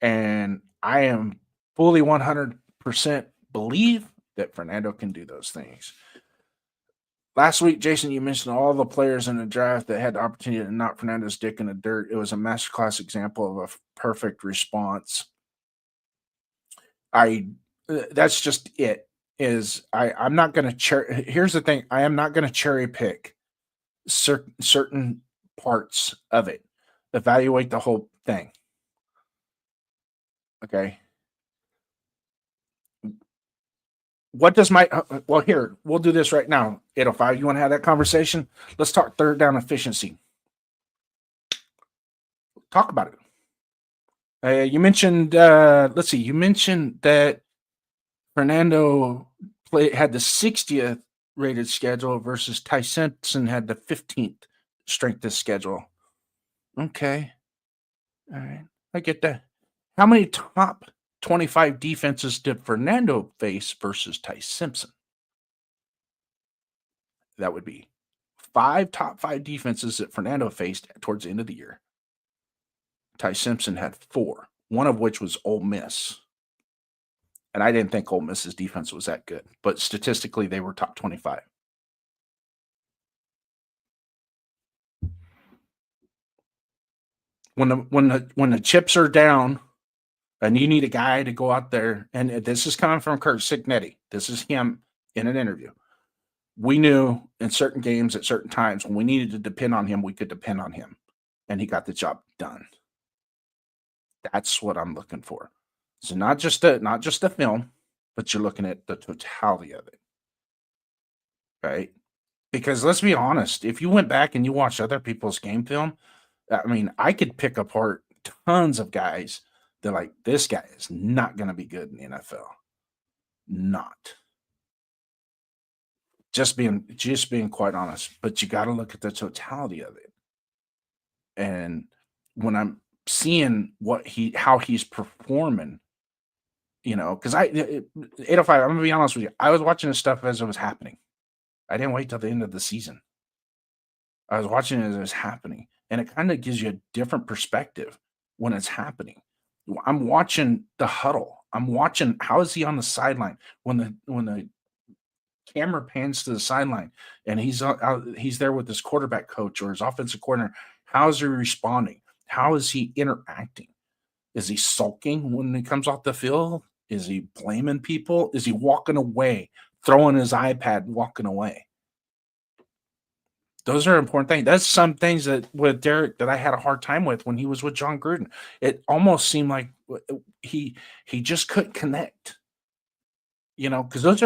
And I am fully 100% believe that Fernando can do those things. Last week, Jason, you mentioned all the players in the draft that had the opportunity to knock Fernando's dick in the dirt. It was a masterclass example of a perfect response. That's just it. I'm not going to here's the thing. I am not going to cherry pick certain parts of it. Evaluate the whole thing. Okay. What does well, here, we'll do this right now. 805, you want to have that conversation? Let's talk third down efficiency. Talk about it. You mentioned, let's see, you mentioned that Fernando had the 60th rated schedule versus Ty Simpson had the 15th strength of schedule. Okay. All right. I get that. How many top 25 defenses did Fernando face versus Ty Simpson? That would be 5 top 5 defenses that Fernando faced towards the end of the year. Ty Simpson had 4, one of which was Ole Miss. And I didn't think Ole Miss's defense was that good, but statistically they were top 25. When the chips are down and you need a guy to go out there, and this is coming from Kurt Signetti. This is him in an interview. We knew in certain games at certain times when we needed to depend on him, we could depend on him, and he got the job done. That's what I'm looking for. So not just the film, but you're looking at the totality of it, right? Because let's be honest, if you went back and you watched other people's game film, I mean, I could pick apart tons of guys They're like, this guy is not going to be good in the NFL. Not. Just being quite honest. But you got to look at the totality of it. And when I'm seeing how he's performing, because 805, I'm gonna be honest with you. I was watching this stuff as it was happening. I didn't wait till the end of the season. I was watching it as it was happening, and it kind of gives you a different perspective when it's happening. I'm watching the huddle. I'm watching how is he on the sideline when the camera pans to the sideline and he's there with his quarterback coach or his offensive coordinator. How is he responding? How is he interacting? Is he sulking when he comes off the field? Is he blaming people? Is he walking away, throwing his iPad, and walking away? Those are important things. That's some things that with Derek that I had a hard time with when he was with John Gruden. It almost seemed like he just couldn't connect. Because those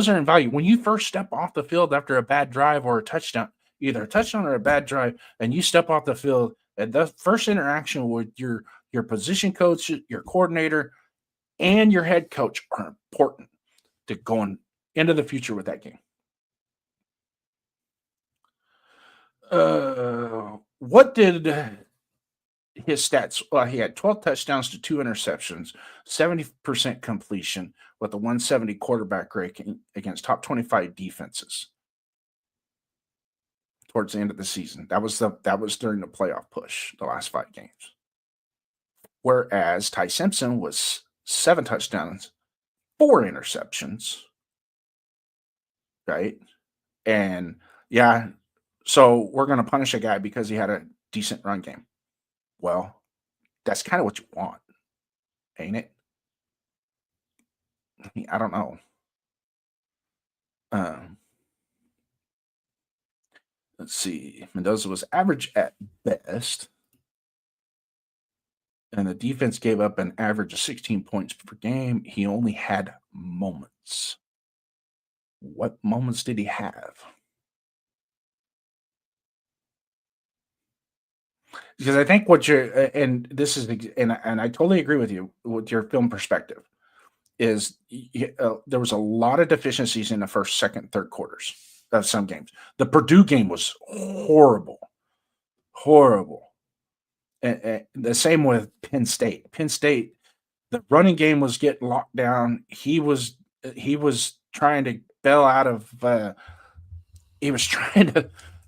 are in value. When you first step off the field after a bad drive or a touchdown, either a touchdown or a bad drive, and you step off the field, and the first interaction with your position coach, your coordinator, and your head coach are important to going into the future with that game. What did his stats? Well, he had 12 touchdowns to 2 interceptions, 70% completion with a 170 quarterback rating against top 25 defenses towards the end of the season. That was during the playoff push, the last 5 games. Whereas Ty Simpson was 7 touchdowns, 4 interceptions, right? And yeah, so we're going to punish a guy because he had a decent run game. Well, that's kind of what you want, ain't it? I don't know. Let's see. Mendoza was average at best, and the defense gave up an average of 16 points per game. He only had moments. What moments did he have? Because I think what you're, and this is, and I totally agree with you with your film perspective, is there was a lot of deficiencies in the first, second, third quarters of some games. The Purdue game was horrible, horrible. And the same with Penn State. Penn State, the running game was getting locked down. He was trying to bail out of. He was trying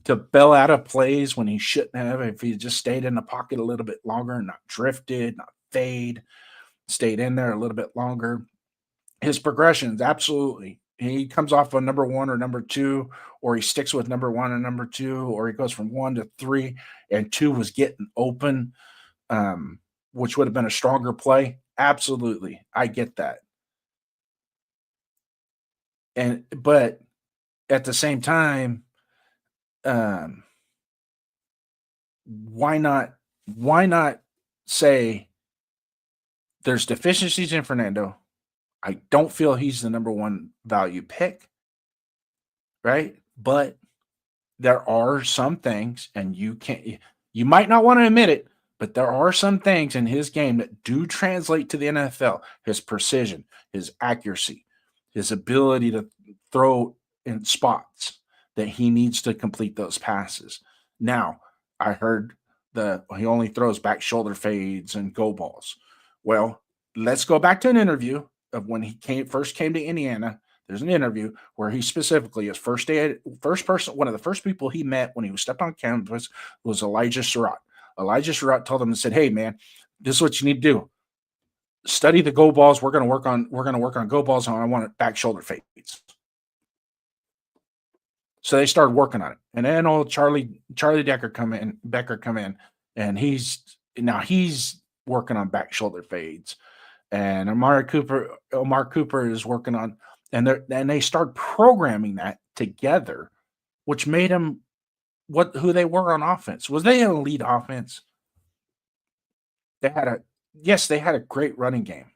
to bail out of plays when he shouldn't have. If he just stayed in the pocket a little bit longer, not drifted, not fade, stayed in there a little bit longer. His progressions, absolutely. He comes off a number 1 or number 2, or he sticks with number 1 and number 2, or he goes from 1 to 3, and 2 was getting open, which would have been a stronger play. Absolutely. I get that. But at the same time, why not say there's deficiencies in Fernando? I don't feel he's the number 1 value pick, right? But there are some things, and you might not want to admit it, but there are some things in his game that do translate to the NFL. His precision, his accuracy, his ability to throw in spots that he needs to complete those passes. Now, I heard he only throws back shoulder fades and go balls. Well, let's go back to an interview of when he first came to Indiana. There's an interview where he specifically, his one of the first people he met when he was stepped on campus was Elijah Surratt. Elijah Surratt told him and said, "Hey, man, this is what you need to do. Study the go balls. We're going to work on go balls, and I want it back shoulder fades." So they started working on it, and then old Charlie Becker come in, and he's working on back shoulder fades, and Omar Cooper is working on, and they start programming that together, which made them who they were on offense. Was they an elite offense? They had a great running game.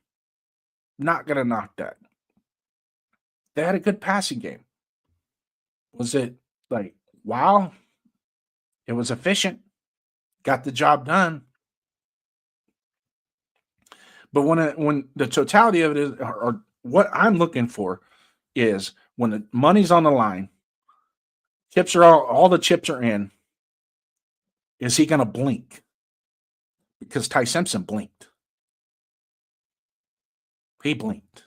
Not gonna knock that. They had a good passing game. Was it like, wow? It was efficient, got the job done. But when the totality of it is, or what I'm looking for is when the money's on the line, chips are all the chips are in. Is he going to blink? Because Ty Simpson blinked. He blinked.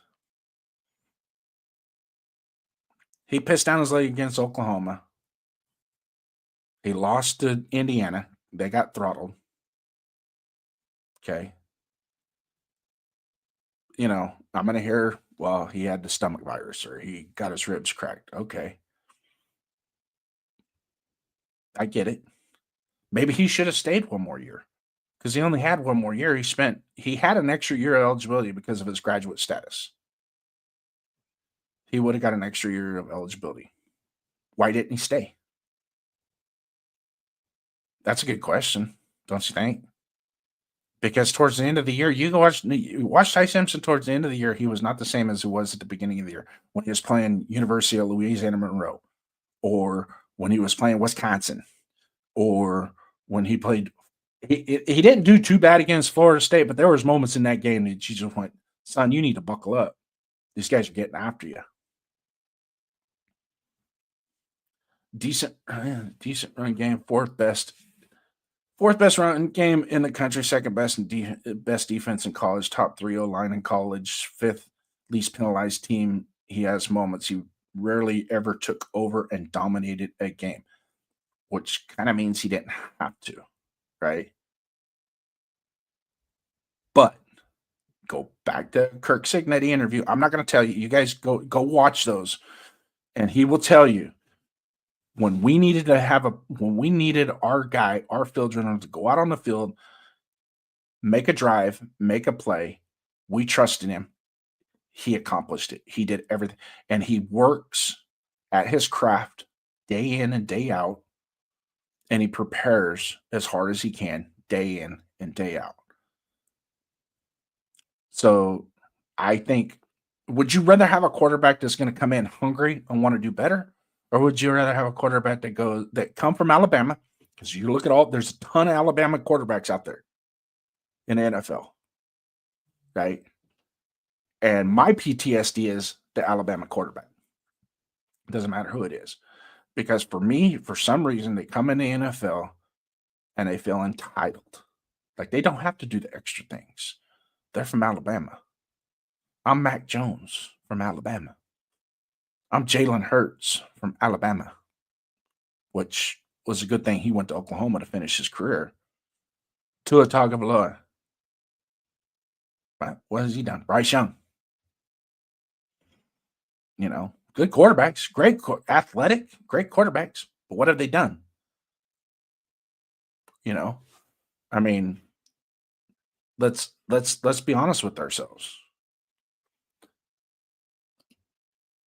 He pissed down his leg against Oklahoma. He lost to Indiana. They got throttled. Okay. You know, I'm going to hear, well, he had the stomach virus or he got his ribs cracked. Okay. I get it. Maybe he should have stayed one more year because he only had one more year. He had an extra year of eligibility because of his graduate status. He would have got an extra year of eligibility. Why didn't he stay? That's a good question, don't you think? Because towards the end of the year, you watch Ty Simpson towards the end of the year, he was not the same as he was at the beginning of the year when he was playing University of Louisiana Monroe, or when he was playing Wisconsin, or when he played. He didn't do too bad against Florida State, but there was moments in that game that you just went, son, you need to buckle up. These guys are getting after you. Decent run game, fourth best run game in the country, second best in best defense in college, top 3 O-line in college, 5th least penalized team. He has moments. He rarely ever took over and dominated a game, which kind of means he didn't have to, right? But go back to Kirk Signetti interview. I'm not going to tell you. You guys go watch those, and he will tell you when we needed our guy, our field runner to go out on the field, make a drive, make a play. We trusted him. He accomplished it. He did everything. And he works at his craft day in and day out. And he prepares as hard as he can day in and day out. So I think, would you rather have a quarterback that's going to come in hungry and want to do better? Or would you rather have a quarterback that come from Alabama? Because you look at there's a ton of Alabama quarterbacks out there in the NFL, right? And my PTSD is the Alabama quarterback. It doesn't matter who it is. Because for me, for some reason, they come in the NFL and they feel entitled. Like they don't have to do the extra things. They're from Alabama. I'm Mac Jones from Alabama. I'm Jalen Hurts from Alabama, which was a good thing he went to Oklahoma to finish his career. Tua Tagovailoa. What has he done? Bryce Young. You know, good quarterbacks, great athletic, great quarterbacks. But what have they done? You know, I mean, let's be honest with ourselves.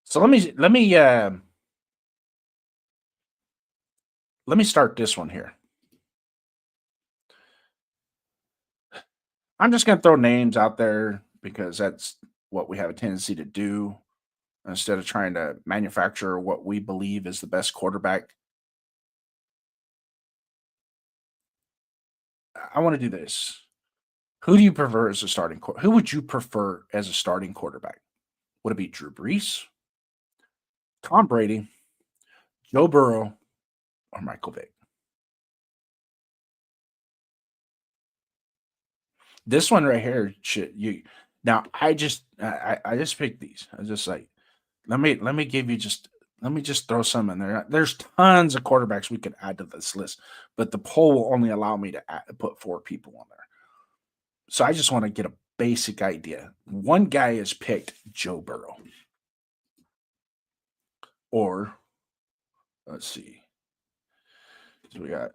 So let me start this one here. I'm just going to throw names out there because that's what we have a tendency to do instead of trying to manufacture what we believe is the best quarterback. I want to do this. Who do you prefer as a starting quarterback? Who would you prefer as a starting quarterback? Would it be Drew Brees, Tom Brady, Joe Burrow, or Michael Vick? This one right here, now I just picked these. I just like let me just throw some in there. There's tons of quarterbacks we could add to this list, but the poll will only allow me to put 4 people on there. So I just want to get a basic idea. One guy is picked Joe Burrow. Or, let's see. So we got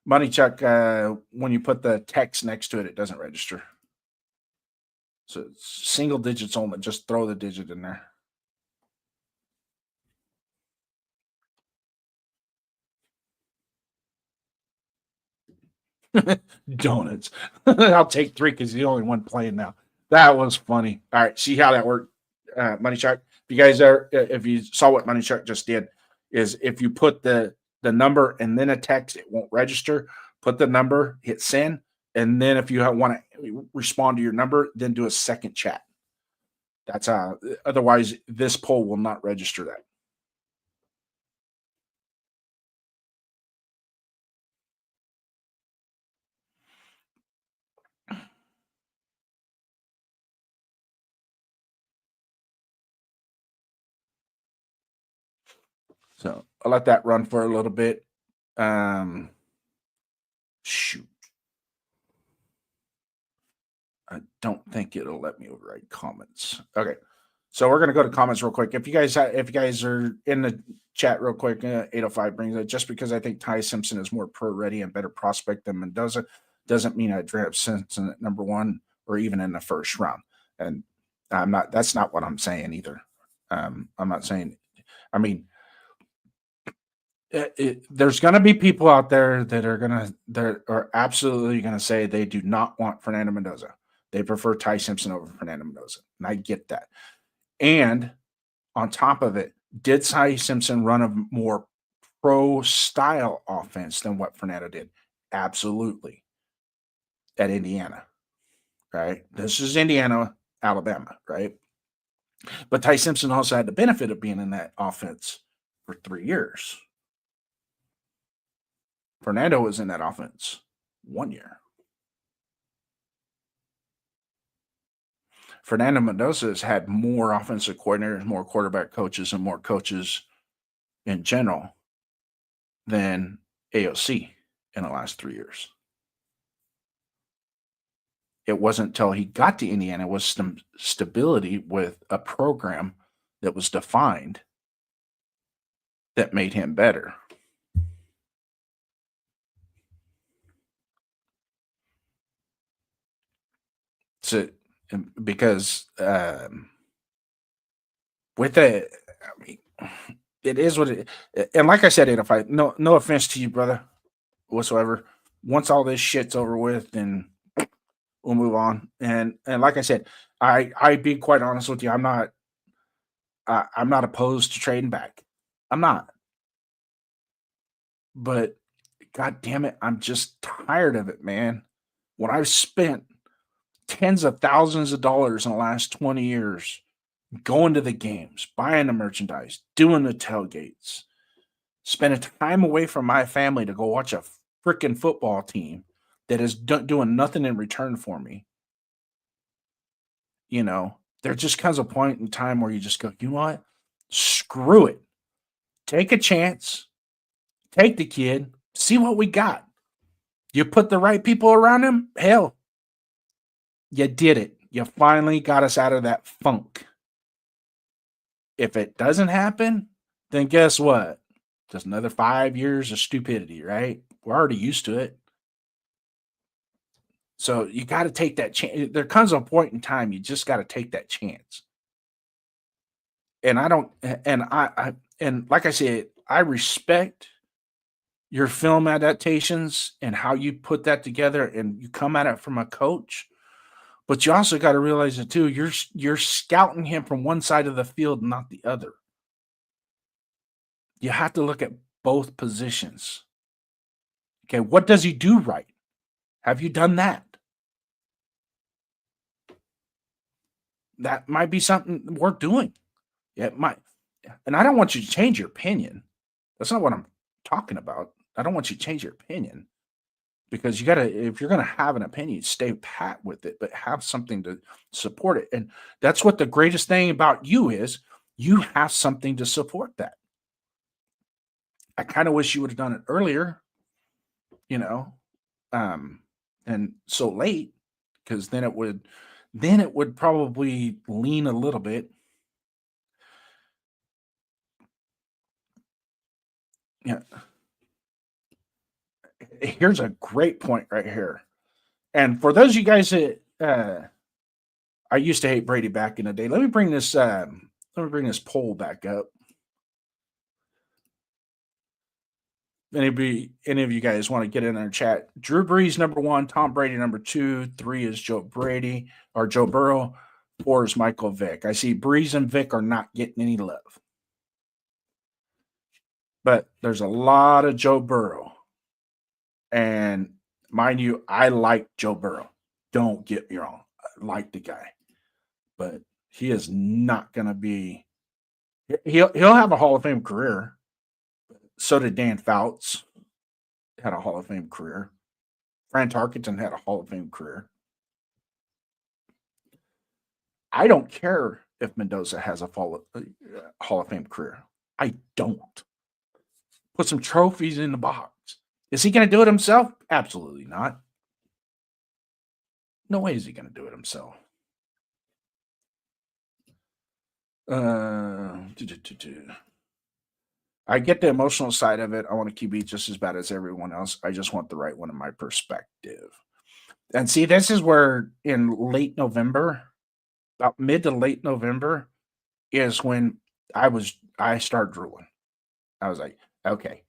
Money Chuck. When you put the text next to it, it doesn't register. So it's single digits only. Just throw the digit in there. Donuts. I'll take 3 because he's the only one playing now. That was funny. All right, see how that worked, Money Chuck. If you saw what Money Chuck just did, is if you put the number and then a text, it won't register. Put the number, hit send, And then if you want to respond to your number, then do a second chat. That's how. Otherwise, this poll will not register that. So I'll let that run for a little bit. Shoot. I don't think it'll let me override comments. Okay. So we're gonna go to comments real quick. If you guys are in the chat real quick, 805 brings it. Just because I think Ty Simpson is more pro ready and better prospect than Mendoza doesn't mean I draft Simpson at number 1 or even in the first round. And I'm not. That's not what I'm saying either. I'm not saying. I mean, there's going to be people out there that are absolutely going to say they do not want Fernando Mendoza. They prefer Ty Simpson over Fernando Mendoza, and I get that. And on top of it, did Ty Simpson run a more pro style offense than what Fernando did? Absolutely. At Indiana, right? This is Indiana, Alabama, right? But Ty Simpson also had the benefit of being in that offense for 3 years. Fernando was in that offense 1 year. Fernando Mendoza has had more offensive coordinators, more quarterback coaches, and more coaches in general than AOC in the last 3 years. It wasn't until he got to Indiana, it was stability with a program that was defined that made him better. So, because with it, I mean, it is what it. And like I said, 805. No offense to you, brother, whatsoever. Once all this shit's over with, then we'll move on. And like I said, I be quite honest with you. I'm not opposed to trading back. I'm not. But God damn it, I'm just tired of it, man. When I've spent tens of thousands of dollars in the last 20 years going to the games, buying the merchandise, doing the tailgates, spending time away from my family to go watch a freaking football team that is doing nothing in return for me. You know, there just comes a point in time where you just go, you know what? Screw it. Take a chance. Take the kid. See what we got. You put the right people around him. Hell, you did it. You finally got us out of that funk. If it doesn't happen, then guess what? Just another 5 years of stupidity, right? We're already used to it. So you got to take that chance. There comes a point in time you just got to take that chance. And and like I said, I respect your film adaptations and how you put that together and you come at it from a coach. But you also got to realize it too. You're scouting him from one side of the field, not the other. You have to look at both positions. Okay, what does he do right? Have you done that? That might be something worth doing. Yeah, it might. And I don't want you to change your opinion. That's not what I'm talking about. I don't want you to change your opinion because you got to, if you're going to have an opinion, stay pat with it, but have something to support it. And that's what the greatest thing about you is. You have something to support that. I kind of wish you would have done it earlier, you know, and so late because then it would probably lean a little bit. Yeah. Here's a great point right here. And for those of you guys that I used to hate Brady back in the day, let me bring this poll back up. Any of you guys want to get in our chat? Drew Brees number 1, Tom Brady number 2, 3 is Joe Burrow, 4 is Michael Vick. I see Brees and Vick are not getting any love. But there's a lot of Joe Burrow. And Mind you, I like Joe Burrow. Don't get me wrong. I like the guy. But he is not going to be. He'll have a Hall of Fame career. So did Dan Fouts, had a Hall of Fame career. Fran Tarkenton had a Hall of Fame career. I don't care if Mendoza has a Hall of Fame career. I don't. Put some trophies in the box. Is he going to do it himself? Absolutely not. No way is he going to do it himself. I get the emotional side of it. I want to QB just as bad as everyone else. I just want the right one in my perspective. And see, this is where in late November, about mid to late November, is when I started drooling. I was like, okay,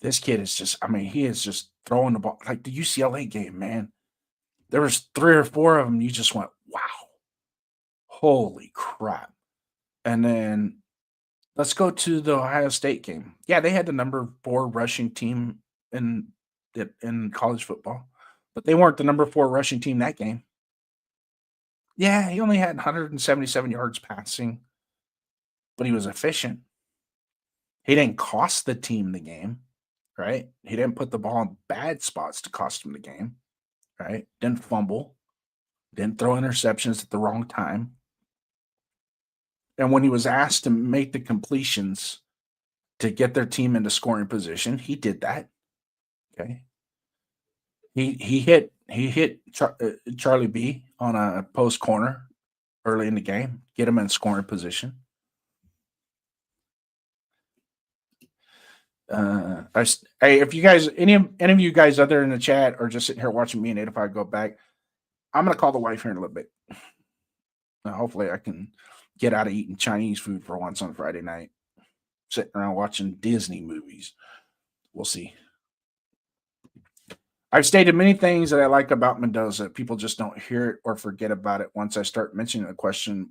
this kid is just, he is just throwing the ball like the UCLA game, man. There was 3 or 4 of them. You just went, wow, holy crap. And then let's go to the Ohio State game. Yeah, they had the number 4 rushing team in college football, but they weren't the number 4 rushing team that game. Yeah, he only had 177 yards passing, but he was efficient. He didn't cost the team the game, right? He didn't put the ball in bad spots to cost him the game, right? Didn't fumble, didn't throw interceptions at the wrong time. And when he was asked to make the completions to get their team into scoring position, he did that. Okay. He hit Charlie B on a post corner early in the game, get him in scoring position. Hey, if you guys, any of you guys other in the chat or just sitting here watching me and 85 go back, I'm gonna call the wife here in a little bit. Hopefully, I can get out of eating Chinese food for once on Friday night, sitting around watching Disney movies. We'll see. I've stated many things that I like about Mendoza. People just don't hear it or forget about it. Once I start mentioning the question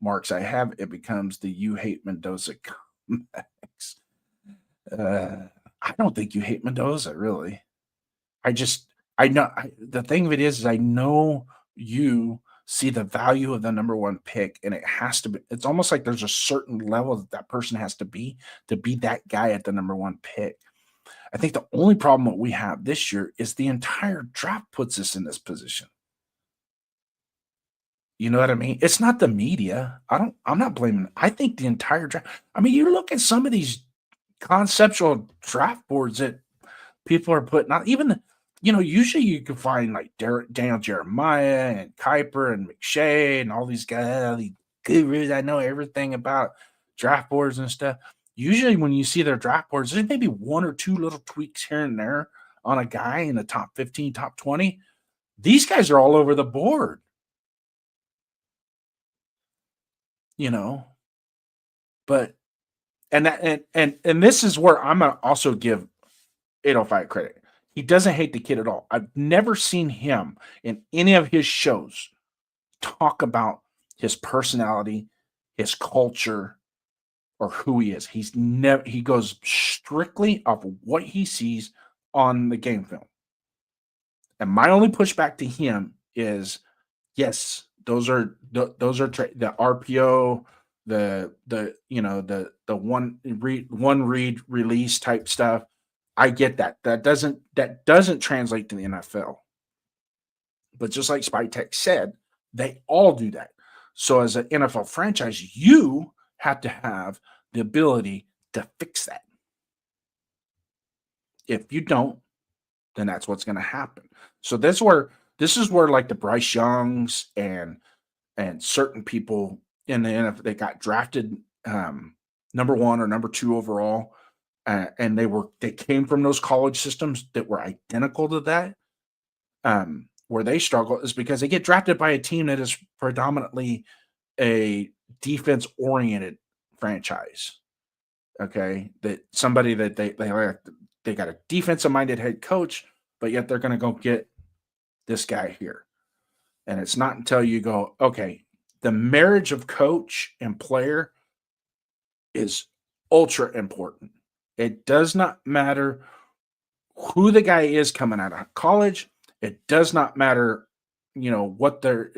marks I have, it becomes the "you hate Mendoza" comebacks. I don't think you hate Mendoza, really. I know the thing of it is I know you see the value of the number 1 pick, and it has to be. It's almost like there's a certain level that person has to be that guy at the number 1 pick. I think the only problem that we have this year is the entire draft puts us in this position. You know what I mean? It's not the media. I'm not blaming. I think the entire draft. You look at some of these conceptual draft boards that people are putting out. Even, usually you can find like Daniel Jeremiah and Kuiper and McShay and all these guys, these gurus. I know everything about draft boards and stuff. Usually when you see their draft boards, there's maybe 1 or 2 little tweaks here and there on a guy in the top 15, top 20. These guys are all over the board. But and this is where I'm gonna also give 805 credit. He doesn't hate the kid at all. I've never seen him in any of his shows talk about his personality, his culture, or who he is. He goes strictly off of what he sees on the game film. And my only pushback to him is, yes, those are the RPO, the one read release type stuff. I get that. That doesn't translate to the NFL. But just like Spy Tech said, they all do that. So as an NFL franchise, you have to have the ability to fix that. If you don't, then that's what's going to happen. So this is where like the Bryce Youngs and certain people in the NFL, they got drafted number 1 or number 2 overall, and they came from those college systems that were identical to that. Where they struggle is because they get drafted by a team that is predominantly a defense-oriented franchise. Okay, that somebody that they got a defensive-minded head coach, but yet they're going to go get this guy here. And it's not until you go, okay, the marriage of coach and player is ultra important. It does not matter who the guy is coming out of college. It does not matter, what they're,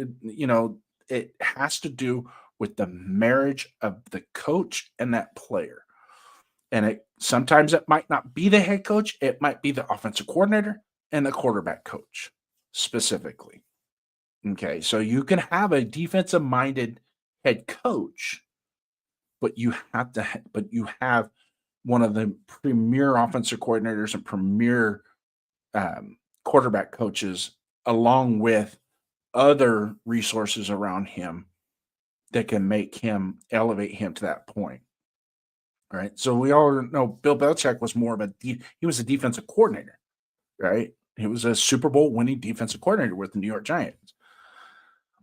it has to do with the marriage of the coach and that player. And sometimes it might not be the head coach, it might be the offensive coordinator and the quarterback coach specifically. Okay, so you can have a defensive minded head coach, but you have one of the premier offensive coordinators and premier quarterback coaches, along with other resources around him that can elevate him to that point. Right. So we all know Bill Belichick was more of he was a defensive coordinator, right? He was a Super Bowl winning defensive coordinator with the New York Giants.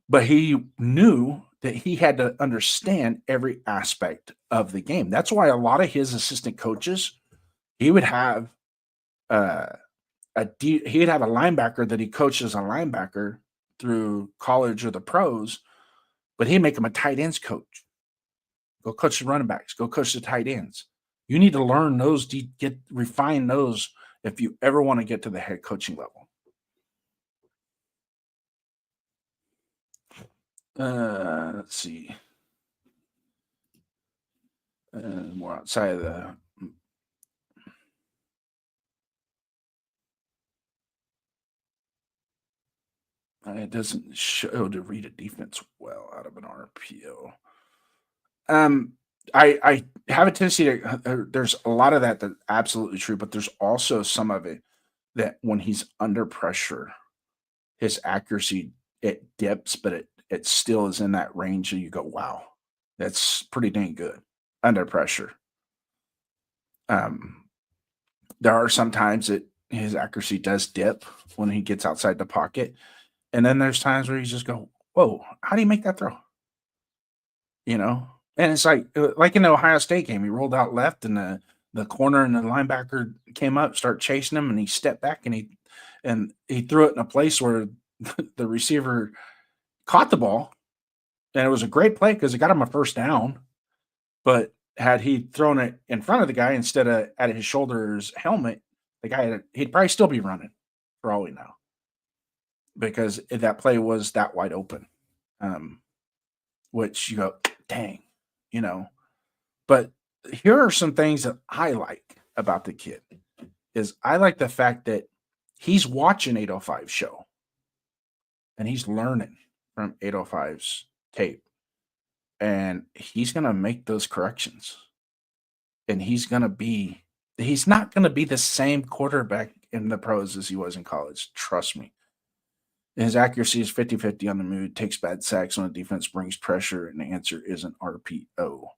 But he knew that he had to understand every aspect of the game. That's why a lot of his assistant coaches, he would have he'd have a linebacker that he coached as a linebacker through college or the pros, but he'd make him a tight ends coach. Go coach the running backs. Go coach the tight ends. You need to learn those, refine those if you ever want to get to the head coaching level. Let's see. More outside of the. It doesn't show to read a defense well out of an RPO. I have a tendency to. There's a lot of that's absolutely true, but there's also some of it that when he's under pressure, his accuracy it dips, but it still is in that range, and you go, wow, that's pretty dang good under pressure. There are some times that his accuracy does dip when he gets outside the pocket, and then there's times where you just go, whoa, how do you make that throw? And it's like in the Ohio State game, he rolled out left, and the corner and the linebacker came up, start chasing him, and he stepped back and he threw it in a place where the receiver caught the ball, and it was a great play because it got him a first down. But had he thrown it in front of the guy instead of at his shoulder's helmet, the guy he'd probably still be running for all we know, because that play was that wide open. Which you go, dang, But here are some things that I like about the kid. Is I like the fact that he's watching 805's show and he's learning from 805's tape, and he's going to make those corrections, and he's not going to be the same quarterback in the pros as he was in college. Trust me. His accuracy is 50-50 on the move, takes bad sacks when the defense brings pressure, and the answer is an RPO.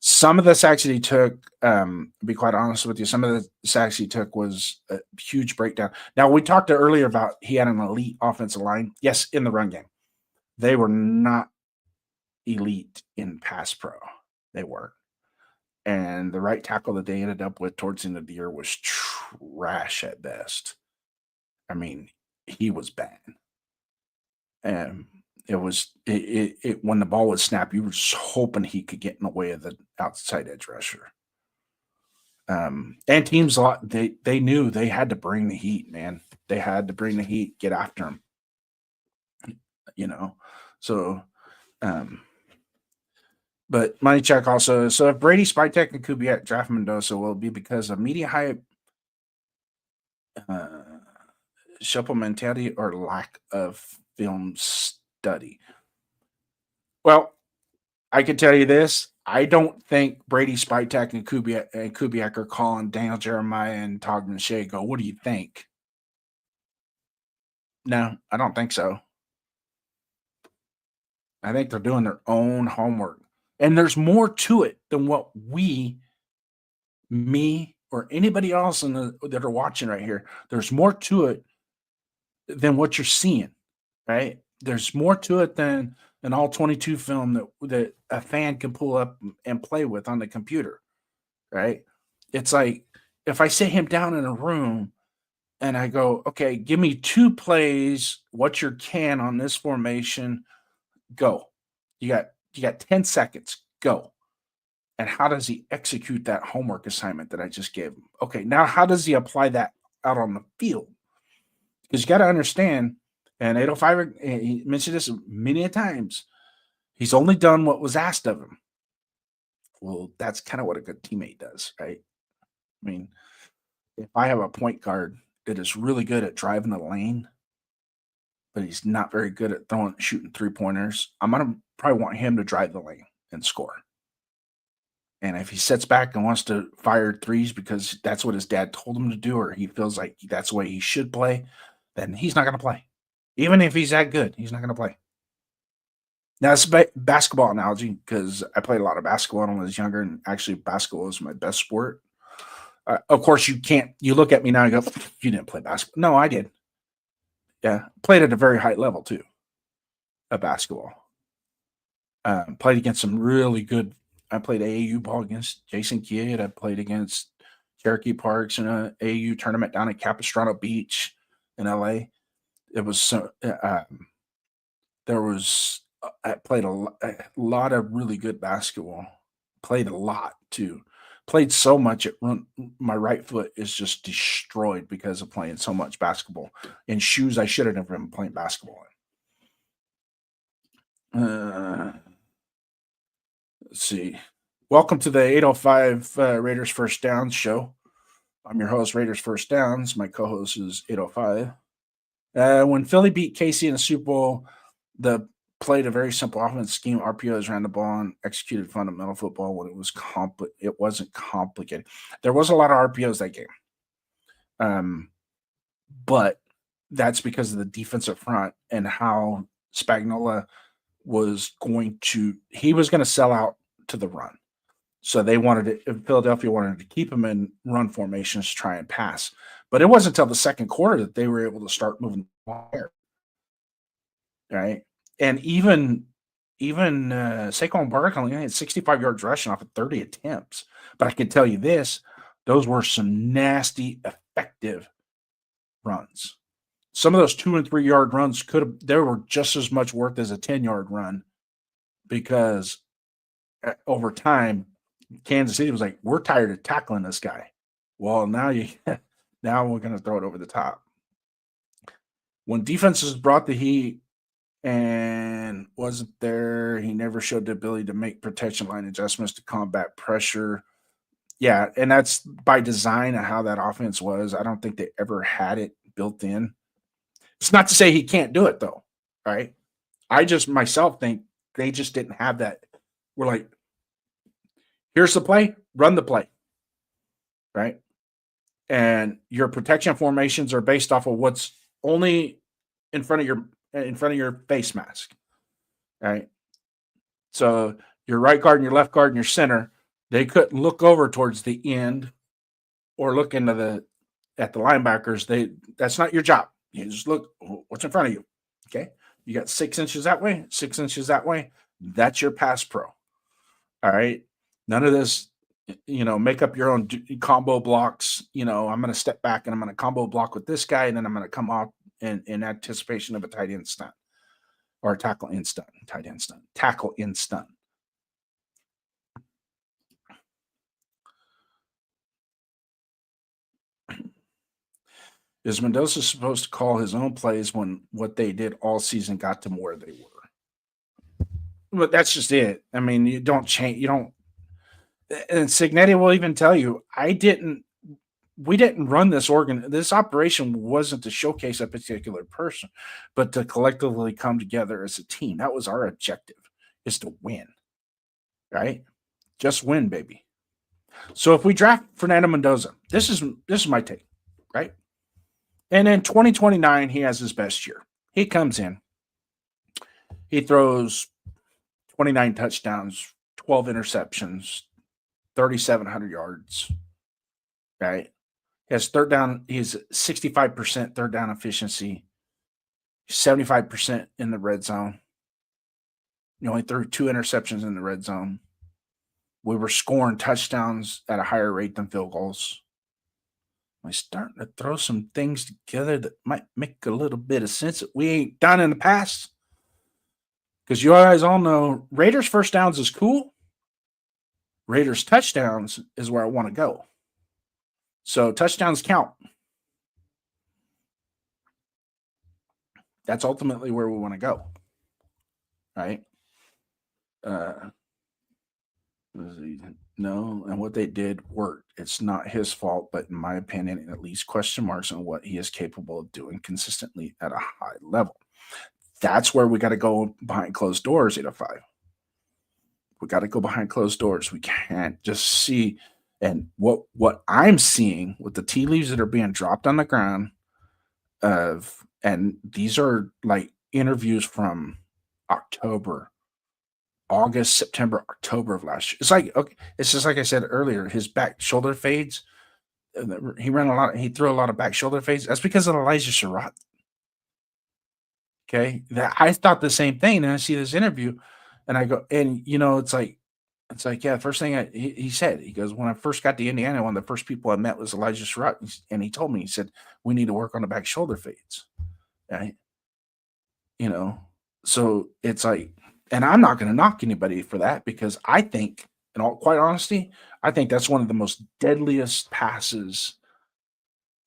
Some of the sacks that he took, to be quite honest with you, some of the sacks he took was a huge breakdown. Now, we talked earlier about he had an elite offensive line. Yes, in the run game. They were not elite in pass pro. They were. And the right tackle that they ended up with towards the end of the year was trash at best. I mean, he was bad. And it was when the ball would snap, you were just hoping he could get in the way of the outside edge rusher. And teams they knew they had to bring the heat, man. They had to bring the heat, get after him. So but Money Check also, so if Brady, Spytek, and Kubiak draft Mendoza, will it be because of media hype, shuffle mentality, or lack of film study? Well, I can tell you this. I don't think Brady, Spytek, and Kubiak are calling Daniel Jeremiah and Todd McShay go, what do you think? No, I don't think so. I think they're doing their own homework. And there's more to it than what me, or anybody else that are watching right here. There's more to it than what you're seeing, right? There's more to it than an all 22 film that a fan can pull up and play with on the computer, right? It's like if I sit him down in a room and I go, okay, give me 2 plays. What's your can on this formation? Go. You got 10 seconds. Go. And how does he execute that homework assignment that I just gave him? Okay, now how does he apply that out on the field. Because you got to understand, and 805, he mentioned this many a times, he's only done what was asked of him. Well, that's kind of what a good teammate does, right? I mean, if I have a point guard that is really good at driving the lane, but he's not very good at shooting 3-pointers, I'm gonna probably want him to drive the lane and score. And if he sits back and wants to fire threes because that's what his dad told him to do, or he feels like that's the way he should play, then he's not gonna play. Even if he's that good, he's not gonna play. Now it's a basketball analogy because I played a lot of basketball when I was younger, and actually basketball was my best sport. Of course, you can't. You look at me now and go, "You didn't play basketball." No, I did. Yeah, played at a very high level too. Of basketball. Played against some really good. I played AAU ball against Jason Kidd. I played against Cherokee Parks in an AAU tournament down at Capistrano Beach in LA. It was so. There was. I played a lot of really good basketball. Played a lot too. Played so much my right foot is just destroyed because of playing so much basketball in shoes I should have never been playing basketball in. Let's see. Welcome to the 805 Raiders First Downs show. I'm your host, Raiders First Downs. My co-host is 805. When Philly beat KC in the Super Bowl, played a very simple offense scheme. RPOs ran the ball and executed fundamental football when it was it wasn't complicated. There was a lot of RPOs that game. But that's because of the defensive front and how Spagnuolo was going to sell out to the run. So Philadelphia wanted to keep him in run formations to try and pass. But it wasn't until the second quarter that they were able to start moving the ball. Right? And even Saquon Barkley had 65 yards rushing off of 30 attempts. But I can tell you this, those were some nasty, effective runs. Some of those 2 and 3 yard runs they were just as much worth as a 10-yard run because over time, Kansas City was like, we're tired of tackling this guy. Well, now we're going to throw it over the top. When defenses brought the heat, and wasn't there. He never showed the ability to make protection line adjustments to combat pressure. Yeah, and that's by design of how that offense was. I don't think they ever had it built in. It's not to say he can't do it, though, right? I just myself think they just didn't have that. We're like, here's the play, run the play, right? And your protection formations are based off of what's only in front of your face mask, right? So your right guard and your left guard and your center, they couldn't look over towards the end or look at the linebackers. That's not your job. You just look what's in front of you. Okay, you got 6 inches that way, 6 inches that way. That's your pass pro. All right, none of this. Make up your own combo blocks. I'm going to step back and I'm going to combo block with this guy, and then I'm going to come off in anticipation of a tight end stunt or a tackle in stunt. Is Mendoza supposed to call his own plays when what they did all season got them where they were? But that's just it. I mean, you don't change. You don't. And Signetti will even tell you, we didn't run this this operation wasn't to showcase a particular person, but to collectively come together as a team. That was our objective, is to win, right? Just win, baby. So if we draft Fernando Mendoza, this is my take, right? And in 2029, he has his best year. He comes in, he throws 29 touchdowns, 12 interceptions, 3,700 yards, right? He has third down. He's 65% third down efficiency, 75% in the red zone. He only threw 2 interceptions in the red zone. We were scoring touchdowns at a higher rate than field goals. We're starting to throw some things together that might make a little bit of sense that we ain't done in the past. Because you guys all know Raiders first downs is cool. Raiders touchdowns is where I want to go. So touchdowns count. That's ultimately where we want to go, right? No, and what they did worked. It's not his fault, but in my opinion, at least question marks on what he is capable of doing consistently at a high level. That's where we got to go behind closed doors, 805. We got to go behind closed doors. We can't just see. And what I'm seeing with the tea leaves that are being dropped on the ground of, and these are like interviews from October, August, September, October of last year. It's like, okay, it's just like I said earlier, his back shoulder fades. He ran a lot. He threw a lot of back shoulder fades. That's because of Elijah Surratt. Okay, that I thought the same thing. And I see this interview, and I go, and it's like, yeah. First thing he said, he goes, when I first got to Indiana, one of the first people I met was Elijah Surratt, and he told me, he said, we need to work on the back shoulder fades, right? You know, so it's like, and I'm not going to knock anybody for that because I think, in all quite honesty, I think that's one of the most deadliest passes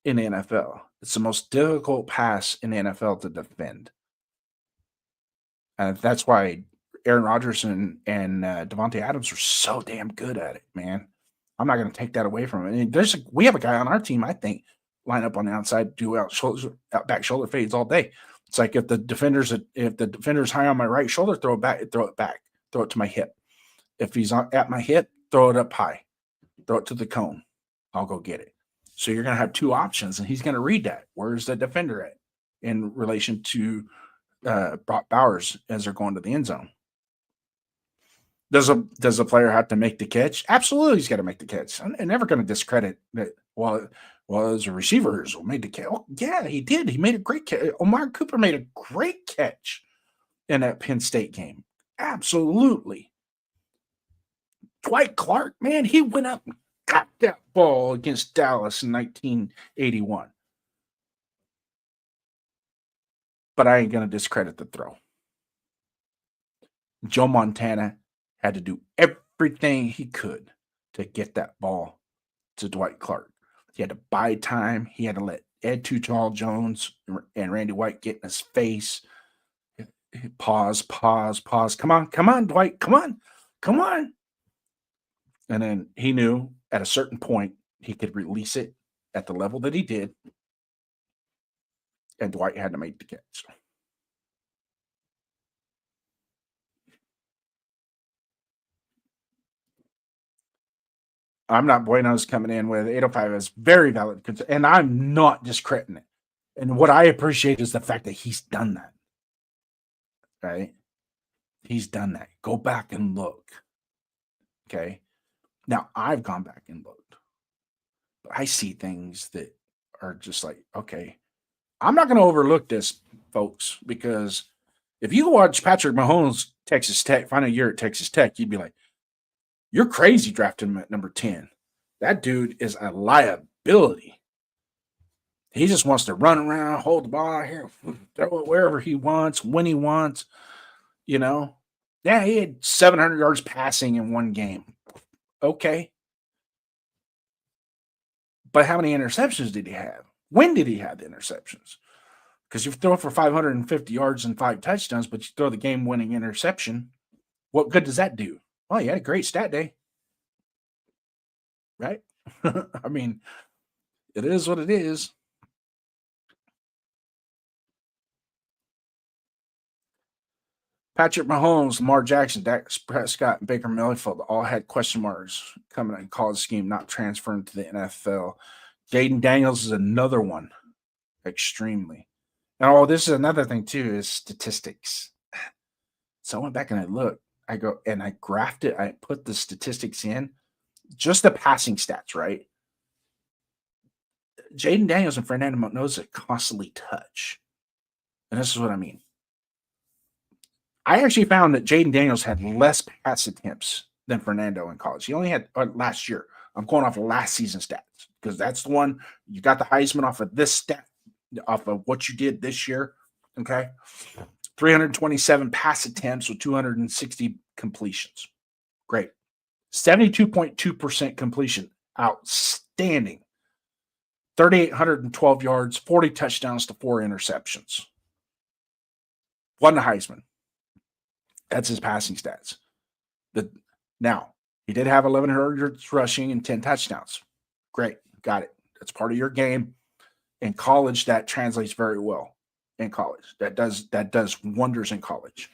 in the NFL. It's the most difficult pass in the NFL to defend. And that's why Aaron Rodgers and Devontae Adams are so damn good at it, man. I'm not going to take that away from him. And we have a guy on our team, I think, line up on the outside, do out back shoulder fades all day. It's like if the defender's high on my right shoulder, throw it back, throw it to my hip. If he's at my hip, throw it up high, throw it to the cone. I'll go get it. So you're going to have two options, and he's going to read that. Where's the defender at in relation to Brock Bowers as they're going to the end zone? Does a player have to make the catch? Absolutely, he's got to make the catch. I'm never going to discredit that. Well, as a receiver, made the catch. Oh, yeah, he did. He made a great catch. Omar Cooper made a great catch in that Penn State game. Absolutely. Dwight Clark, man, he went up and got that ball against Dallas in 1981. But I ain't going to discredit the throw. Joe Montana had to do everything he could to get that ball to Dwight Clark. He had to buy time. He had to let Ed Too Tall Jones and Randy White get in his face. Pause. Come on, Dwight. Come on. And then he knew at a certain point he could release it at the level that he did. And Dwight had to make the catch. I'm not Bueno's coming in with 805 is very valid, and I'm not discrediting it. And what I appreciate is the fact that he's done that. Right? He's done that. Go back and look. Okay. Now I've gone back and looked, but I see things that are just like, okay, I'm not going to overlook this, folks, because if you watch Patrick Mahomes, Texas Tech, final year at Texas Tech, you'd be like, you're crazy drafting him at number 10. That dude is a liability. He just wants to run around, hold the ball here, throw it wherever he wants, when he wants. You know, yeah, he had 700 yards passing in one game. Okay. But how many interceptions did he have? When did he have the interceptions? Because you throw for 550 yards and 5 touchdowns, but you throw the game-winning interception, what good does that do? Well, you had a great stat day. Right? I mean, it is what it is. Patrick Mahomes, Lamar Jackson, Dak Prescott, and Baker Mayfield all had question marks coming in college scheme, not transferring to the NFL. Jaden Daniels is another one, extremely. And this is another thing too, is statistics. So I went back and I looked. I go and I graphed it. I put the statistics in, just the passing stats, right? Jaden Daniels and Fernando Mendoza constantly touch. And this is what I mean. I actually found that Jaden Daniels had less pass attempts than Fernando in college. He only had last year. I'm going off of last season stats because that's the one you got the Heisman off of this stat, off of what you did this year. Okay. 327 pass attempts with 260 completions. Great. 72.2% completion. Outstanding. 3,812 yards, 40 touchdowns to 4 interceptions. Won the Heisman. That's his passing stats. Now, he did have 1,100 yards rushing and 10 touchdowns. Great. Got it. That's part of your game. In college, that translates very well. In college, that does wonders in college.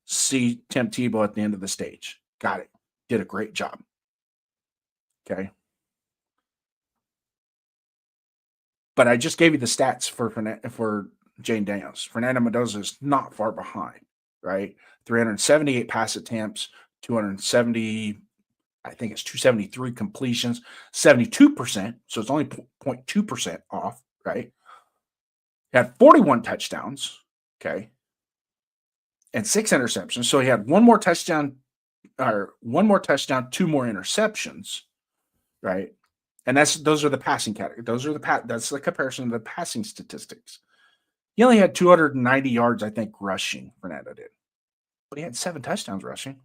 See Tim Tebow at the end of the stage. Got it. Did a great job. Okay. But I just gave you the stats for Jane Daniels. Fernando Mendoza is not far behind, right? 378 pass attempts, 270, I think it's 273 completions, 72%. So it's only 0.2% off, right? He had 41 touchdowns, okay, and 6 interceptions. So he had one more touchdown, 2 more interceptions, right? And those are the passing category. That's the comparison of the passing statistics. He only had 290 yards, I think, rushing. Fernando did, but he had 7 touchdowns rushing.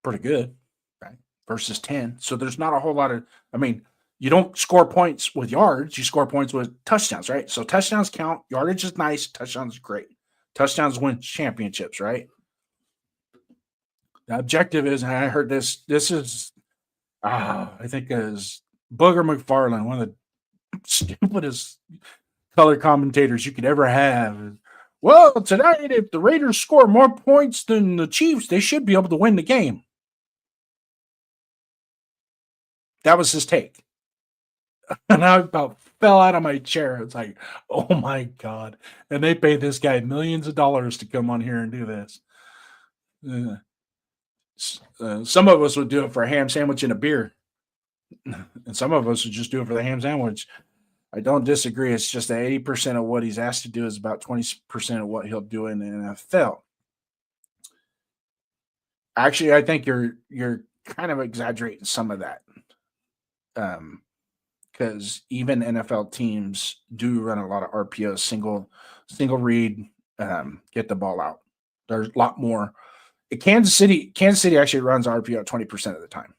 Pretty good, right? Versus 10. So there's not a whole lot of. I mean, you don't score points with yards; you score points with touchdowns, right? So touchdowns count. Yardage is nice. Touchdowns is great. Touchdowns win championships, right? The objective is, and I heard this. This is. I think is Booger McFarland, one of the stupidest color commentators you could ever have. Well, tonight, if the Raiders score more points than the Chiefs, they should be able to win the game. That was his take. And I about fell out of my chair. It's like, oh my God. And they paid this guy millions of dollars to come on here and do this. Some of us would do it for a ham sandwich and a beer. And some of us would just do it for the ham sandwich. I don't disagree. It's just that 80% of what he's asked to do is about 20% of what he'll do in the NFL. Actually, I think you're kind of exaggerating some of that. Because even NFL teams do run a lot of RPOs, single read, get the ball out. There's a lot more. Kansas City actually runs RPO 20% of the time.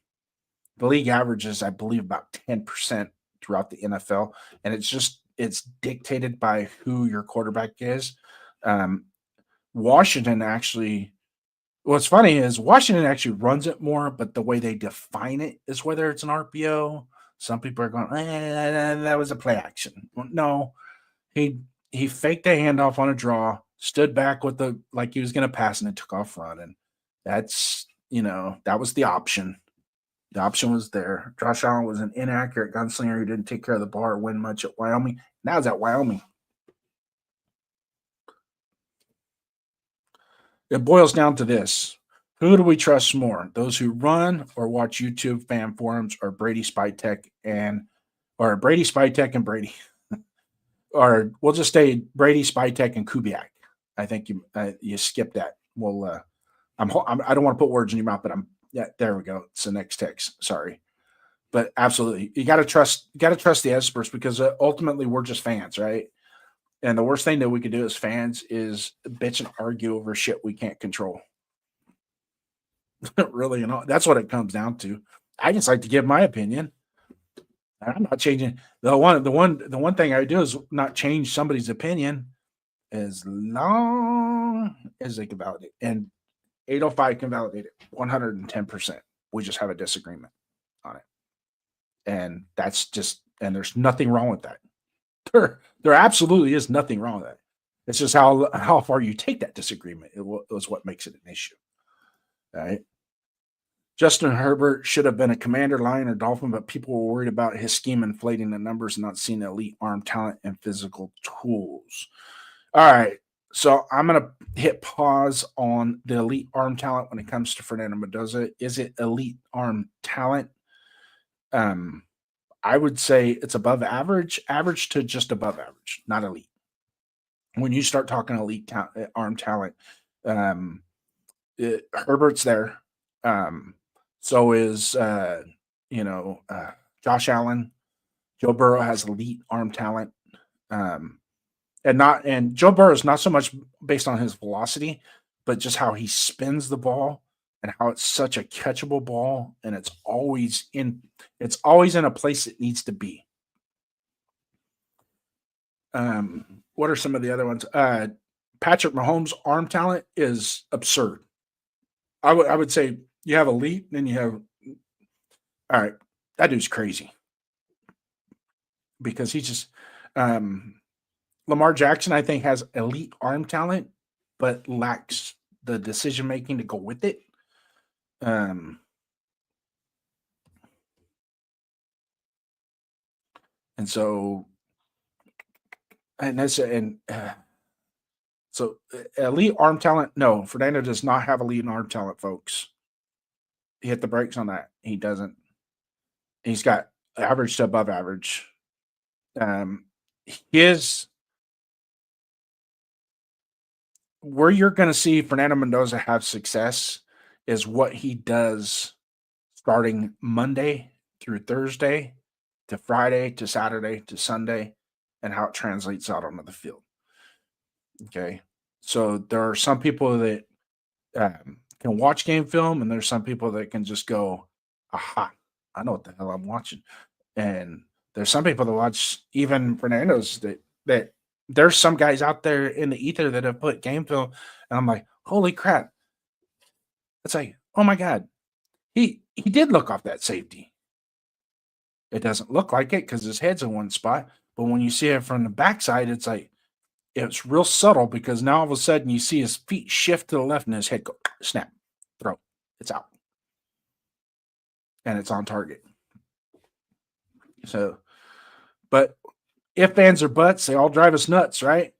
The league averages, I believe, about 10% throughout the NFL, and it's dictated by who your quarterback is. Washington actually. What's funny is Washington actually runs it more, but the way they define it is whether it's an RPO. Some people are going, that was a play action. No, he faked a handoff on a draw, stood back like he was going to pass, and then took off running. That's, that was the option. The option was there. Josh Allen was an inaccurate gunslinger who didn't take care of the ball or win much at Wyoming. Now he's at Wyoming. It boils down to this. Who do we trust more? Those who run or watch YouTube fan forums, or Brady Spytek and Brady? Or we'll just say Brady, Spytek, and Kubiak. I think you skipped that. Well, I don't want to put words in your mouth, but there we go. It's the next text. Sorry. But absolutely, you got to trust the experts, because ultimately we're just fans, right? And the worst thing that we could do as fans is bitch and argue over shit we can't control. Really, that's what it comes down to. I just like to give my opinion. I'm not changing the one thing I do is not change somebody's opinion as long as they can validate. And 805 can validate it 110%. We just have a disagreement on it. And there's nothing wrong with that. There absolutely is nothing wrong with that. It's just how far you take that disagreement is what makes it an issue. All right. Justin Herbert should have been a Commander, Lion, or Dolphin, but people were worried about his scheme inflating the numbers and not seeing elite arm talent and physical tools. All right. So I'm going to hit pause on the elite arm talent when it comes to Fernando Mendoza. Is it elite arm talent? I would say it's above average to just above average, not elite. When you start talking elite arm talent, Herbert's there. So is Josh Allen. Joe Burrow has elite arm talent. And Joe Burrow is not so much based on his velocity, but just how he spins the ball and how it's such a catchable ball, and it's always in a place it needs to be. what are some of the other ones? Patrick Mahomes' arm talent is absurd. I would say you have elite, then you have all right. That dude's crazy because he just um, Lamar Jackson, I think, has elite arm talent, but lacks the decision making to go with it. Um, and so, and that's and so elite arm talent. No, Fernando does not have elite arm talent, folks. Hit the brakes on that. He doesn't. He's got average to above average. Um, his where you're going to see Fernando Mendoza have success is what he does starting Monday through Thursday to Friday to Saturday to Sunday and how it translates out onto the field. Okay. So there are some people that can watch game film, and there's some people that can just go, aha, I know what the hell I'm watching. And there's some people that watch even Fernando's that there's some guys out there in the ether that have put game film, and I'm like, holy crap. It's like, oh my God, he did look off that safety. It doesn't look like it because his head's in one spot. But when you see it from the backside, it's like it's real subtle because now all of a sudden you see his feet shift to the left and his head go snap, throw, it's out. And it's on target. So, but if fans are butts, they all drive us nuts, right?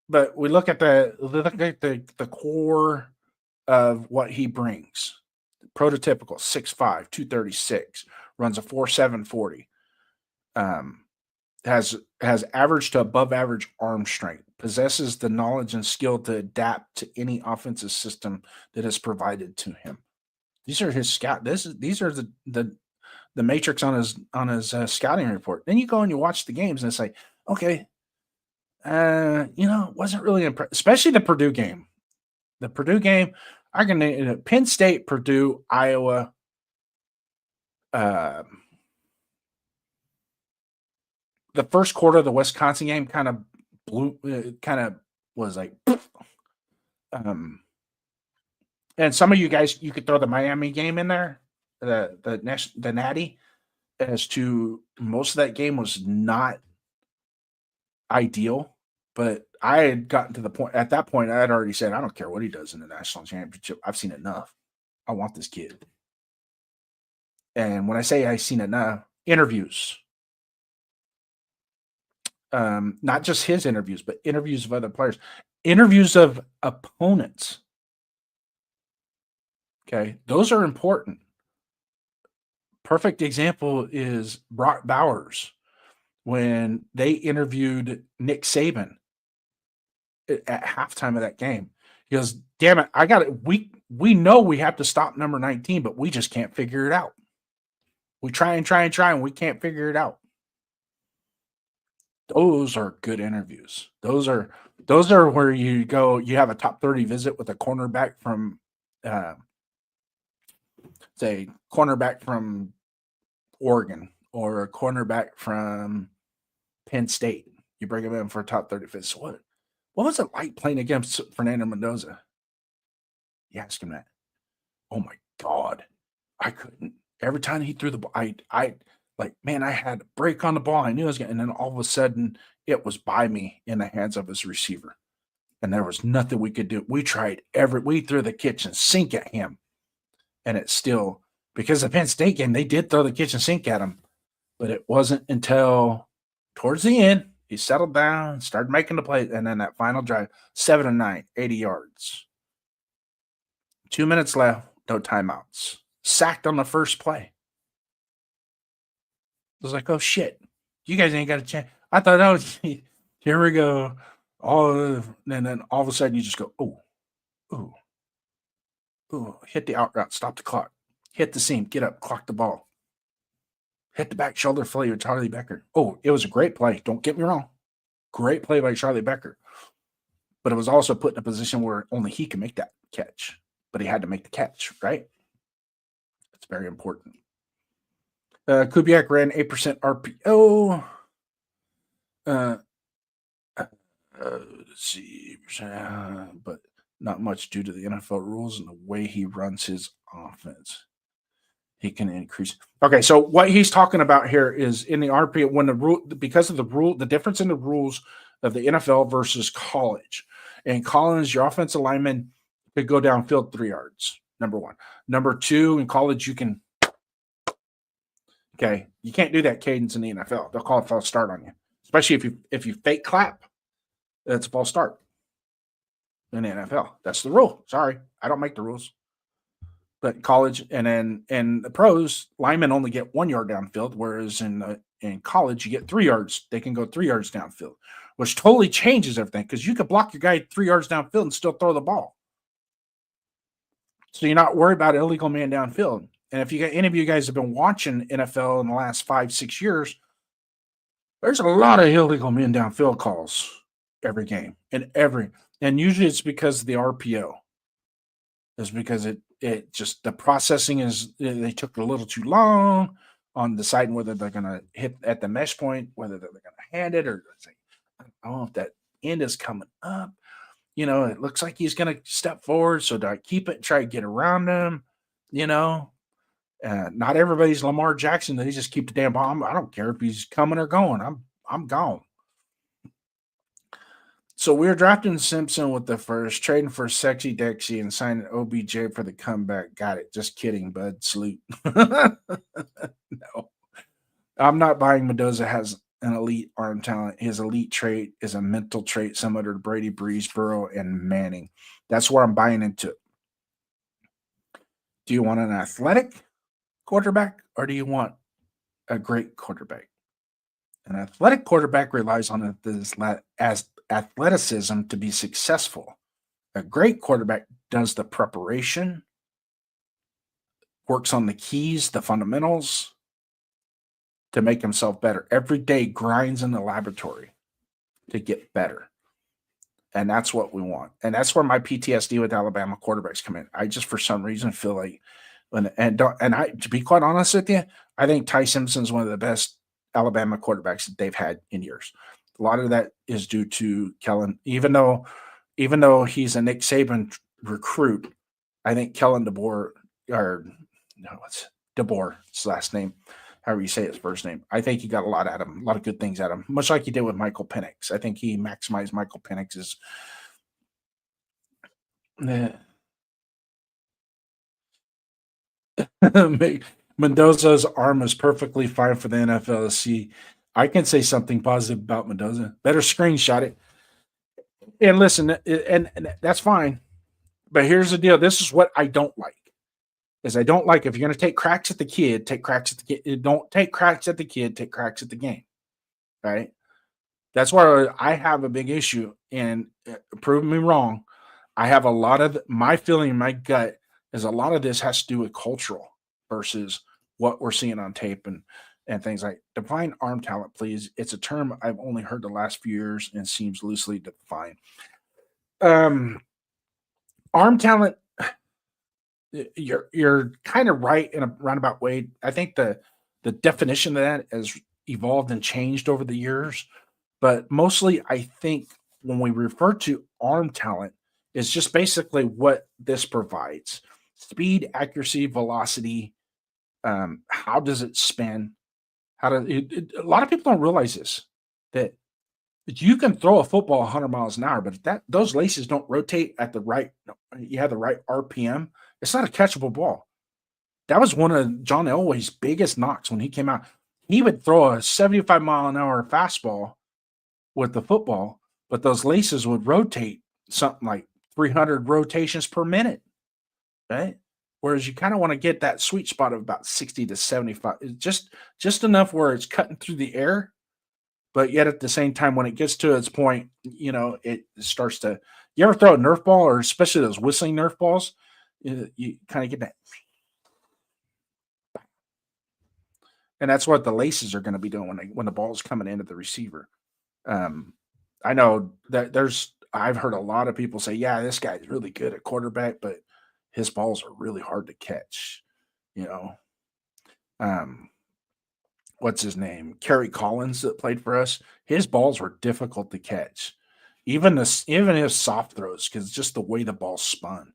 But we look at the core of what he brings. Prototypical 6'5", 236, runs a 4.7 40. Has average to above average arm strength, possesses the knowledge and skill to adapt to any offensive system that is provided to him. These are his scout. These are the matrix on his scouting report. Then you go and you watch the games, and it's like, okay, wasn't really impressed, especially the Purdue game. The Purdue game, I can name Penn State, Purdue, Iowa. The first quarter of the Wisconsin game kind of was like, and some of you guys, you could throw the Miami game in there, the Natty, as to most of that game was not ideal, but I had gotten to the point at that point. I had already said, I don't care what he does in the national championship. I've seen enough. I want this kid. And when I say I've seen enough, interviews, not just his interviews, but interviews of other players, interviews of opponents. Okay, those are important. Perfect example is Brock Bowers when they interviewed Nick Saban at halftime of that game. He goes, "Damn it, I got it. We know we have to stop number 19, but we just can't figure it out. We try and try and try, and we can't figure it out." Those are good interviews. Those are where you go. You have a top 30 visit with a cornerback from, say, cornerback from Oregon or a cornerback from Penn State. You bring him in for a top 30 visit. So what was it like playing against Fernando Mendoza? You ask him that. Oh my God, I couldn't. Every time he threw the ball, I like, man, I had a break on the ball. I knew I was getting, and then all of a sudden it was by me in the hands of his receiver. And there was nothing we could do. We tried we threw the kitchen sink at him. And it's still, because the Penn State game, they did throw the kitchen sink at him. But it wasn't until towards the end, he settled down, started making the play, and then that final drive, 7-9, 80 yards. 2 minutes left, no timeouts. Sacked on the first play. I was like, oh shit, you guys ain't got a chance. I thought that was here we go. And then all of a sudden you just go, ooh, hit the out route, stop the clock, hit the seam, get up, clock the ball, hit the back shoulder flay with Charlie Becker. Oh, it was a great play. Don't get me wrong. Great play by Charlie Becker. But it was also put in a position where only he can make that catch. But he had to make the catch, right? It's very important. Kubiak ran 8% RPO. Let's see, but not much due to the NFL rules and the way he runs his offense. He can increase. Okay, so what he's talking about here is in the RP when the rule because of the rule, the difference in the rules of the NFL versus college. In college, your offensive lineman could go downfield 3 yards. Number one. Number two, in college, you can. Okay, you can't do that cadence in the NFL. They'll call a false start on you, especially if you fake clap. That's a false start in the NFL. That's the rule. Sorry, I don't make the rules. But college and then in the pros, linemen only get 1 yard downfield, whereas in college you get 3 yards. They can go 3 yards downfield, which totally changes everything because you could block your guy 3 yards downfield and still throw the ball. So you're not worried about illegal man downfield. And if you got any of you guys have been watching NFL in the last 5-6 years, there's a lot of illegal men downfield calls every game and usually it's because of the RPO. It's because it just the processing is they took a little too long on deciding whether they're going to hit at the mesh point, whether they're going to hand it or say, I don't know if that end is coming up. It looks like he's going to step forward. So do I keep it, try to get around him? Not everybody's Lamar Jackson. They just keep the damn ball. I don't care if he's coming or going. I'm gone. So we're drafting Simpson with the first, trading for Sexy Dexy, and signing OBJ for the comeback. Got it. Just kidding, bud. Salute. No. I'm not buying Mendoza has an elite arm talent. His elite trait is a mental trait similar to Brady, Breeze, Burrow, and Manning. That's where I'm buying into. Do you want an athletic quarterback or do you want a great quarterback? An athletic quarterback relies on this as athleticism to be successful. A great quarterback does the preparation, works on the keys, the fundamentals to make himself better. Every day grinds in the laboratory to get better. And that's what we want. And that's where my PTSD with Alabama quarterbacks come in. I just, for some reason, feel like, to be quite honest with you, I think Ty Simpson's one of the best Alabama quarterbacks that they've had in years. A lot of that is due to Kellen. Even though he's a Nick Saban recruit, I think Kellen DeBoer, it's DeBoer, his last name, however you say his first name. I think he got a lot out of him, a lot of good things out of him, much like he did with Michael Penix. I think he maximized Michael Penix's. Mendoza's arm is perfectly fine for the NFL. See, I can say something positive about Mendoza. Better screenshot it. And listen, and that's fine. But here's the deal. This is what I don't like. Is I don't like if you're going to take cracks at the kid, take cracks at the kid. Don't take cracks at the kid, take cracks at the game. Right? That's where I have a big issue. And prove me wrong. I have a lot of my feeling in my gut is a lot of this has to do with cultural versus what we're seeing on tape and things like define arm talent, please. It's a term I've only heard the last few years and seems loosely defined. Arm talent, you're kind of right in a roundabout way. I think the definition of that has evolved and changed over the years, but mostly I think when we refer to arm talent, it's just basically what this provides: speed, accuracy, velocity. How does it spin? A lot of people don't realize this, that you can throw a football 100 miles an hour, but if those laces don't rotate at the right, you have the right RPM, it's not a catchable ball. That was one of John Elway's biggest knocks when he came out. He would throw a 75 mile an hour fastball with the football, but those laces would rotate something like 300 rotations per minute, right? Whereas you kind of want to get that sweet spot of about 60 to 75. It's just enough where it's cutting through the air, but yet at the same time, when it gets to its point, it starts to. You ever throw a Nerf ball, or especially those whistling Nerf balls? You kind of get that. And that's what the laces are going to be doing when the ball is coming into the receiver. I know that I've heard a lot of people say, yeah, this guy's really good at quarterback, but his balls are really hard to catch. What's his name? Kerry Collins that played for us. His balls were difficult to catch, even his soft throws, because just the way the ball spun.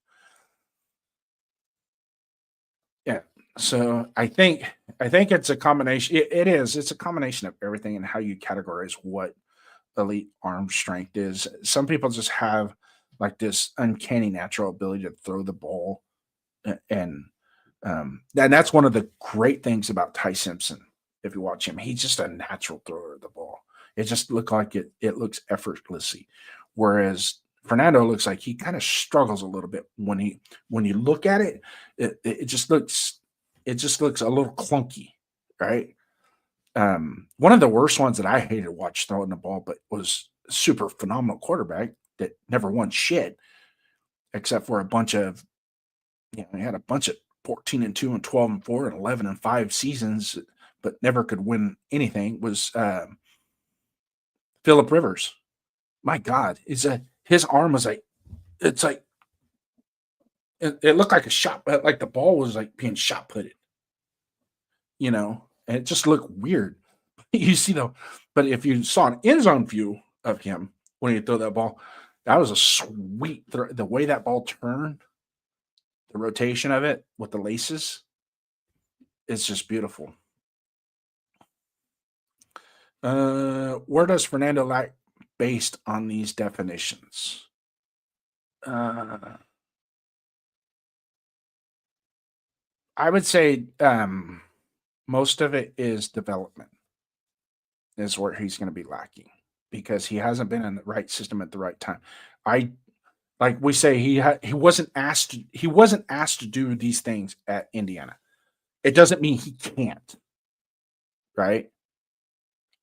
Yeah. So I think it's a combination. It is. It's a combination of everything and how you categorize what elite arm strength is. Some people just have like this uncanny natural ability to throw the ball, and that's one of the great things about Ty Simpson. If you watch him, he's just a natural thrower of the ball. It just look like it looks effortlessly, whereas Fernando looks like he kind of struggles a little bit when you look at it. It just looks a little clunky, right? One of the worst ones that I hated to watch throwing the ball, but was a super phenomenal quarterback that never won shit except for a bunch of, he had a bunch of 14-2 and 12-4 and 11-5 seasons, but never could win anything. Was Philip Rivers? My God, his arm was like, it's like it looked like a shot, like the ball was like being shot putted, and it just looked weird. You see though, but if you saw an end zone view of him when he threw that ball, that was a sweet throw. The way that ball turned, the rotation of it with the laces, it's just beautiful. Where does Fernando lack based on these definitions? I would say most of it is development is where he's going to be lacking because he hasn't been in the right system at the right time. I like we say he wasn't asked to do these things at Indiana. It doesn't mean he can't, right?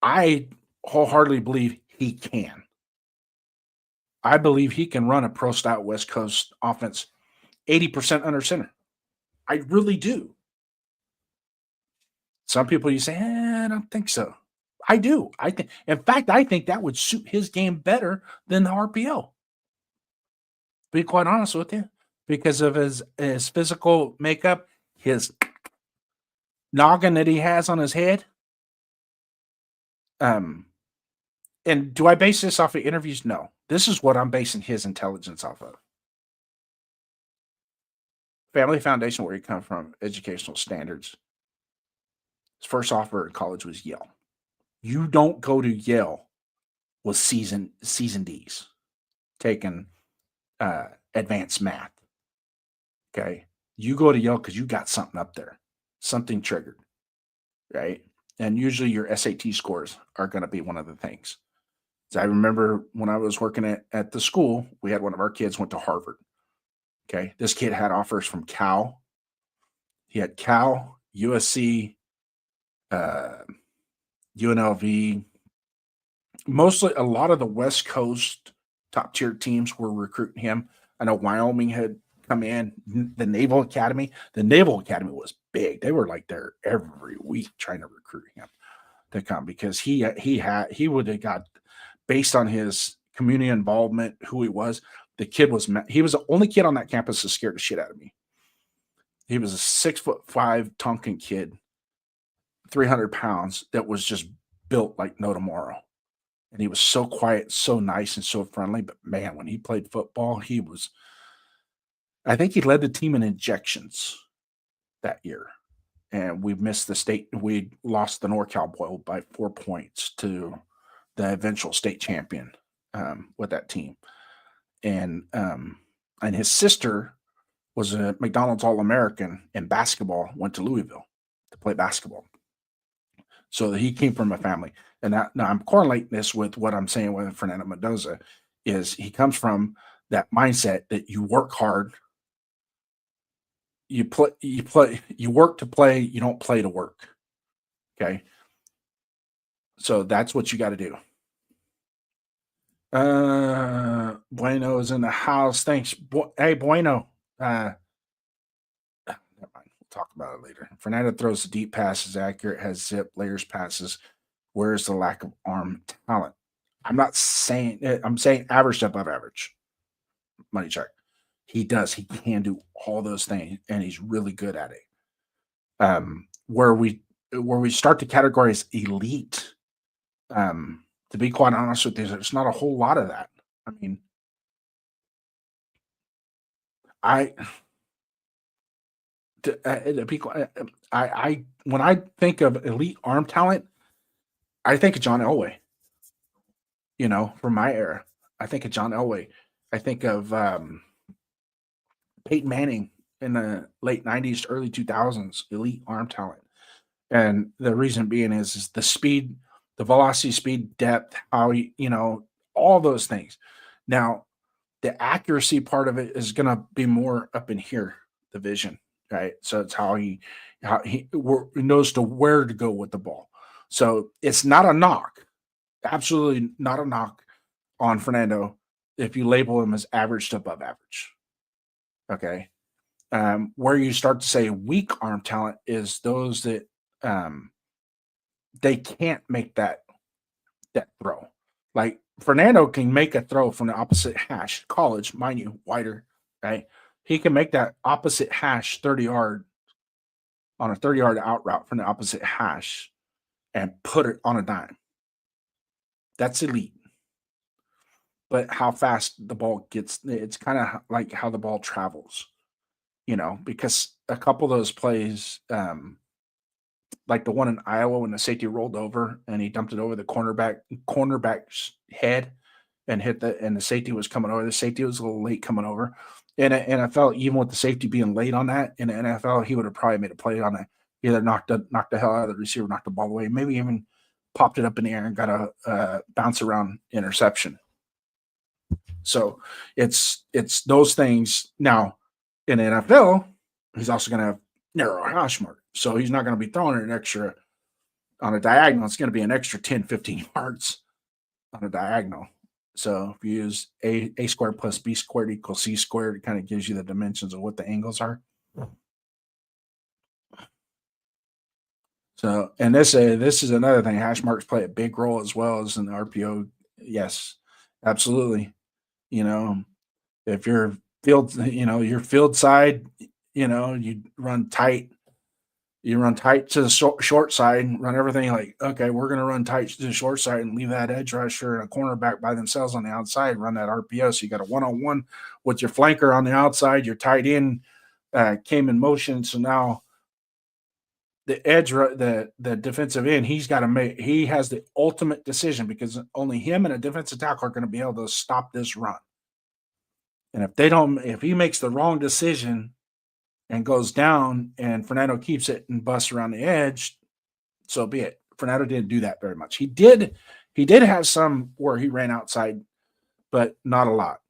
I wholeheartedly believe he can. I believe he can run a pro style West Coast offense 80% under center. I really do. Some people you say, I don't think so. I do. In fact, I think that would suit his game better than the RPO. Be quite honest with you, because of his physical makeup, his noggin that he has on his head. And do I base this off of interviews? No. This is what I'm basing his intelligence off of. Family foundation, where he come from, educational standards. His first offer in college was Yale. You don't go to Yale with season D's taking advanced math. Okay. You go to Yale because you got something up there, something triggered, right? And usually your SAT scores are going to be one of the things. So I remember when I was working at the school, we had one of our kids went to Harvard. Okay. This kid had offers from Cal. He had Cal, USC, UNLV. Mostly a lot of the West Coast top tier teams were recruiting him. I know Wyoming had come in, the Naval Academy. The Naval Academy was big. They were like there every week trying to recruit him to come because he would have got, based on his community involvement, who he was. He was the only kid on that campus that scared the shit out of me. He was a 6'5" Tonkin kid, 300 pounds, that was just built like no tomorrow. And he was so quiet, so nice, and so friendly. But man, when he played football, I think he led the team in injections that year. And we missed the state. We lost the NorCal Bowl by 4 points to the eventual state champion with that team. And his sister was a McDonald's All-American in basketball, went to Louisville to play basketball. So he came from a family. And now I'm correlating this with what I'm saying with Fernando Mendoza is he comes from that mindset that you work hard, you work to play, you don't play to work. Okay. So that's what you got to do. Bueno is in the house. Thanks. Hey, Bueno. Never mind. We'll talk about it later. Fernando throws the deep passes accurate, has zip, layers passes. Where's the lack of arm talent? I'm not saying I'm saying average to above average. Money check. He does. He can do all those things, and he's really good at it. Where we start to categorize elite, to be quite honest with you, there's not a whole lot of that. I mean, I the people I when I think of elite arm talent, I think of John Elway. From my era, I think of John Elway. I think of Peyton Manning in the late '90s, early 2000s, elite arm talent. And the reason being is the speed, the velocity, speed, depth, all those things. Now, the accuracy part of it is going to be more up in here, the vision, right? So it's how he knows to where to go with the ball. So it's not a knock, absolutely not a knock on Fernando if you label him as average to above average. Okay. Where you start to say weak arm talent is those that um, they can't make that throw. Like Fernando can make a throw from the opposite hash, college, mind you, wider, right? He can make that opposite hash 30-yard on a 30-yard out route from the opposite hash and put it on a dime. That's elite. But how fast the ball gets, it's kind of like how the ball travels, because a couple of those plays, like the one in Iowa when the safety rolled over and he dumped it over the cornerback's head and and the safety was coming over. The safety was a little late coming over. In the NFL, even with the safety being late on that, in the NFL, he would have probably made a play on it. Either knocked the hell out of the receiver, knocked the ball away, maybe even popped it up in the air and got a bounce around interception. So it's those things. Now in the NFL, he's also going to have narrow hash mark. So he's not going to be throwing an extra on a diagonal. It's going to be an extra 10, 15 yards on a diagonal. So if you use a squared plus b squared equals c squared, it kind of gives you the dimensions of what the angles are. So, and this is another thing. Hash marks play a big role as well as in the RPO. Yes, absolutely. If you're your field side, you run tight. You run tight to the short side, run everything like, okay, we're going to run tight to the short side and leave that edge rusher and a cornerback by themselves on the outside, run that RPO. So you got a one-on-one with your flanker on the outside. Your tight end came in motion. So now the edge, the defensive end, he has the ultimate decision because only him and a defensive tackle are going to be able to stop this run. And if he makes the wrong decision and goes down and Fernando keeps it and busts around the edge, so be it. Fernando didn't do that very much. He did have some where he ran outside, but not a lot.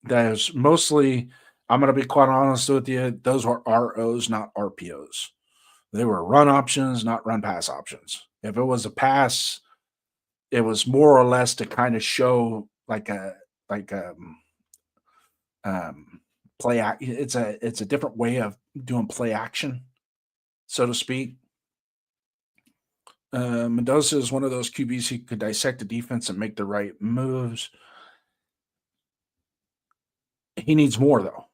That is mostly, I'm going to be quite honest with you, those were ROs, not RPOs. They were run options, not run pass options. If it was a pass, it was more or less to kind of show play act. It's a different way of doing play action, so to speak. Mendoza is one of those QBs who could dissect the defense and make the right moves. He needs more though.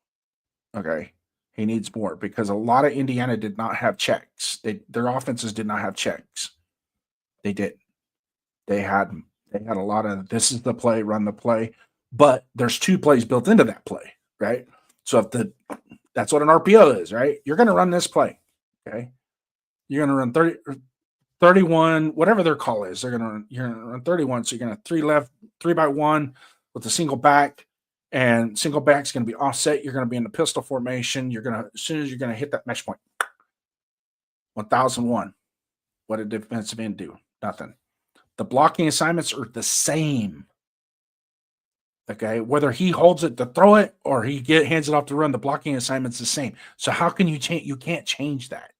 Okay. He needs more because a lot of Indiana did not have checks. Their offenses did not have checks. They did. They had a lot of this is the play, run the play, but there's two plays built into that play, right? So that's what an RPO is, right? You're going to run this play, okay? You're going to run 31, whatever their call is. You're going to run 31, so you're going to 3 left, 3 by 1 with a single back, and single back's going to be offset. You're going to be in the pistol formation. As soon as you're going to hit that mesh point, 1001. What did defensive end do? Nothing. The blocking assignments are the same. Okay, whether he holds it to throw it or he hands it off to run, the blocking assignment's the same. So how can you change? You can't change that.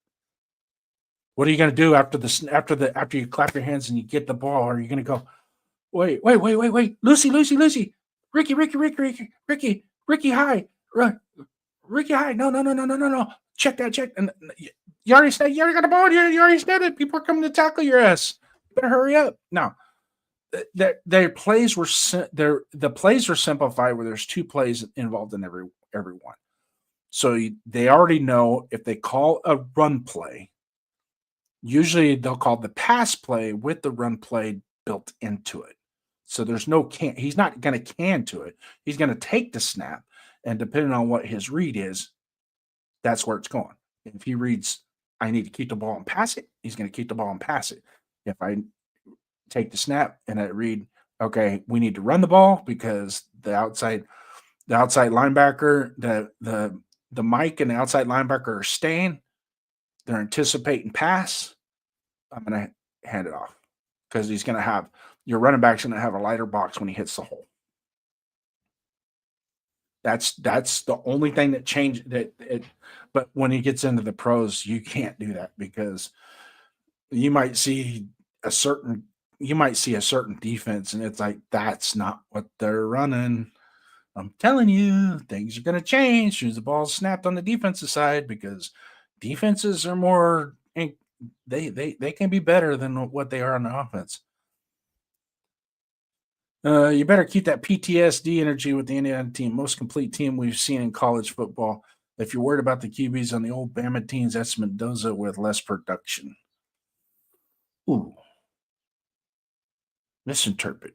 What are you going to do after you clap your hands and you get the ball? Are you going to go, wait, Lucy, Ricky, high, run, Ricky high, no, check that, and you already got the ball. You already said it. People are coming to tackle your ass. You better hurry up now. The plays were simplified where there's 2 plays involved in every one. So they already know if they call a run play, usually they'll call the pass play with the run play built into it. So there's no can. He's not going to can to it. He's going to take the snap, and depending on what his read is, that's where it's going. If he reads, I need to keep the ball and pass it, he's going to keep the ball and pass it. If I take the snap and I read, okay, we need to run the ball because the outside linebacker, the Mike and the outside linebacker are staying. They're anticipating pass. I'm going to hand it off because he's going to have your running back's going to have a lighter box when he hits the hole. That's the only thing that changed but when he gets into the pros, you can't do that because you might see a certain defense and it's like that's not what they're running. I'm telling you, things are going to change as soon as the ball's snapped on the defensive side because defenses are more they can be better than what they are on the offense. You better keep that PTSD energy with the Indiana team. Most complete team we've seen in college football. If you're worried about the QBs on the old Bama teams, that's Mendoza with less production. Ooh. Misinterpret.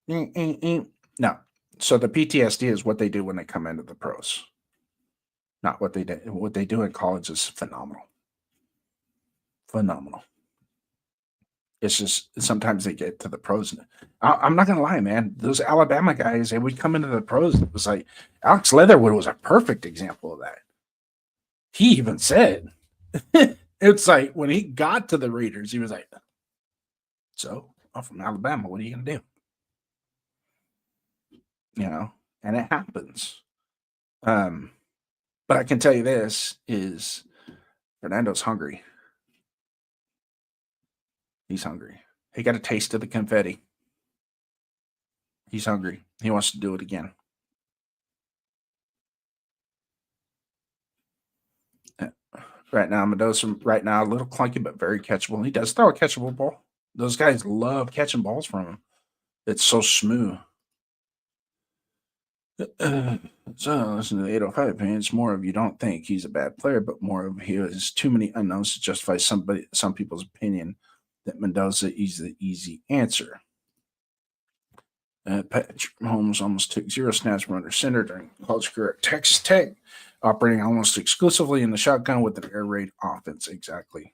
No. So the PTSD is what they do when they come into the pros. Not what they do. What they do in college is phenomenal. Phenomenal. It's just sometimes they get to the pros. I'm not going to lie, man. Those Alabama guys, they would come into the pros. It was like Alex Leatherwood was a perfect example of that. He even said, it's like when he got to the Raiders, he was like, so I'm from Alabama. What are you going to do? You know, and it happens. But I can tell you this is Fernando's hungry. He's hungry. He got a taste of the confetti. He's hungry. He wants to do it again. Right now, Mendoza, right now, a little clunky, but very catchable. He does throw a catchable ball. Those guys love catching balls from him. It's so smooth. So listen to the 805 opinion. It's more of you don't think he's a bad player, but more of he has too many unknowns to justify some people's opinion that Mendoza is the easy answer. Patrick Mahomes almost took 0 snaps from under center during college career at Texas Tech, operating almost exclusively in the shotgun with an air raid offense. Exactly.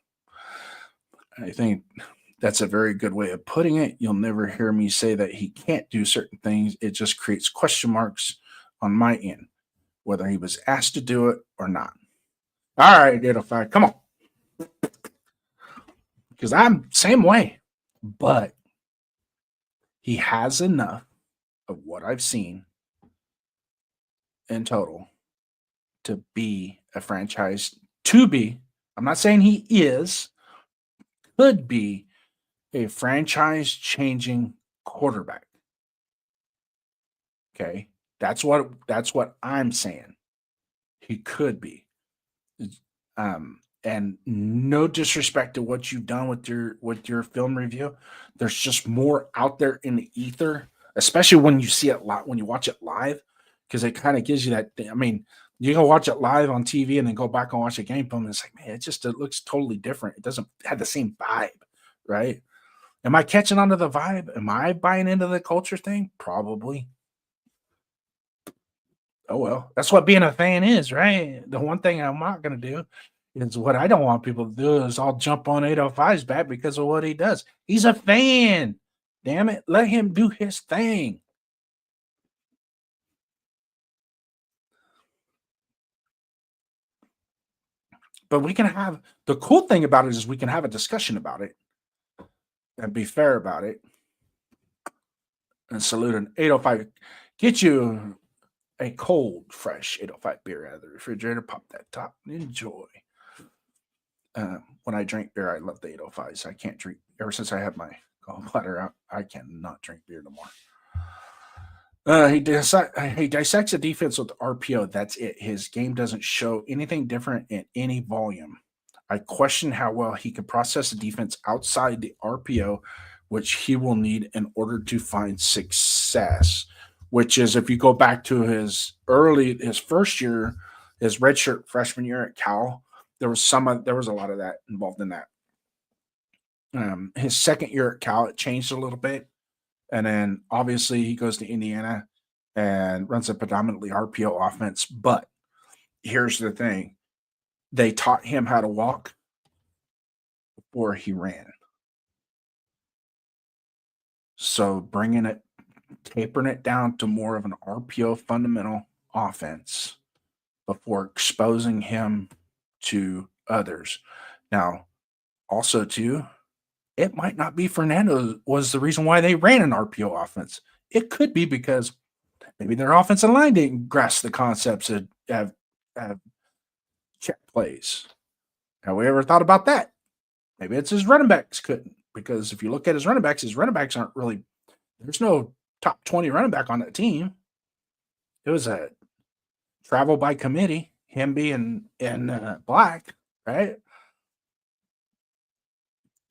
I think that's a very good way of putting it. You'll never hear me say that he can't do certain things. It just creates question marks on my end, whether he was asked to do it or not. All right, 805, come on. Because I'm same way. But he has enough of what I've seen in total to be a franchise, I'm not saying he is, could be a franchise changing quarterback. Okay. That's what I'm saying. He could be. And no disrespect to what you've done with your film review. There's just more out there in the ether, especially when you see it when you watch it live, because it kind of gives you that thing. I mean, you can watch it live on TV and then go back and watch a game film, and it's like, man, it looks totally different. It doesn't have the same vibe, right? Am I catching on to the vibe? Am I buying into the culture thing? Probably. Oh, well, that's what being a fan is, right? The one thing I'm not going to do is what I don't want people to do is I'll jump on 805's back because of what he does. He's a fan. Damn it. Let him do his thing. But we can have the cool thing about it is we can have a discussion about it and be fair about it. And salute an 805. Get you a cold, fresh 805 beer out of the refrigerator. Pop that top and enjoy. When I drink beer, I love the 805s. I can't drink ever since I had my gallbladder out. I cannot drink beer no more. He dissects a defense with RPO. That's it. His game doesn't show anything different in any volume. I question how well he can process a defense outside the RPO, which he will need in order to find success. Which is, if you go back to his first year, his redshirt freshman year at Cal, there was a lot of that involved in that. His second year at Cal, it changed a little bit. And then obviously he goes to Indiana and runs a predominantly RPO offense. But here's the thing, they taught him how to walk before he ran. So tapering it down to more of an RPO fundamental offense before exposing him to others. Now, also too, it might not be Fernando was the reason why they ran an RPO offense. It could be because maybe their offensive line didn't grasp the concepts of check plays. Have we ever thought about that? Maybe it's his running backs couldn't, because if you look at his running backs aren't really, there's no top 20 running back on that team. It was a travel by committee, him being in black, right?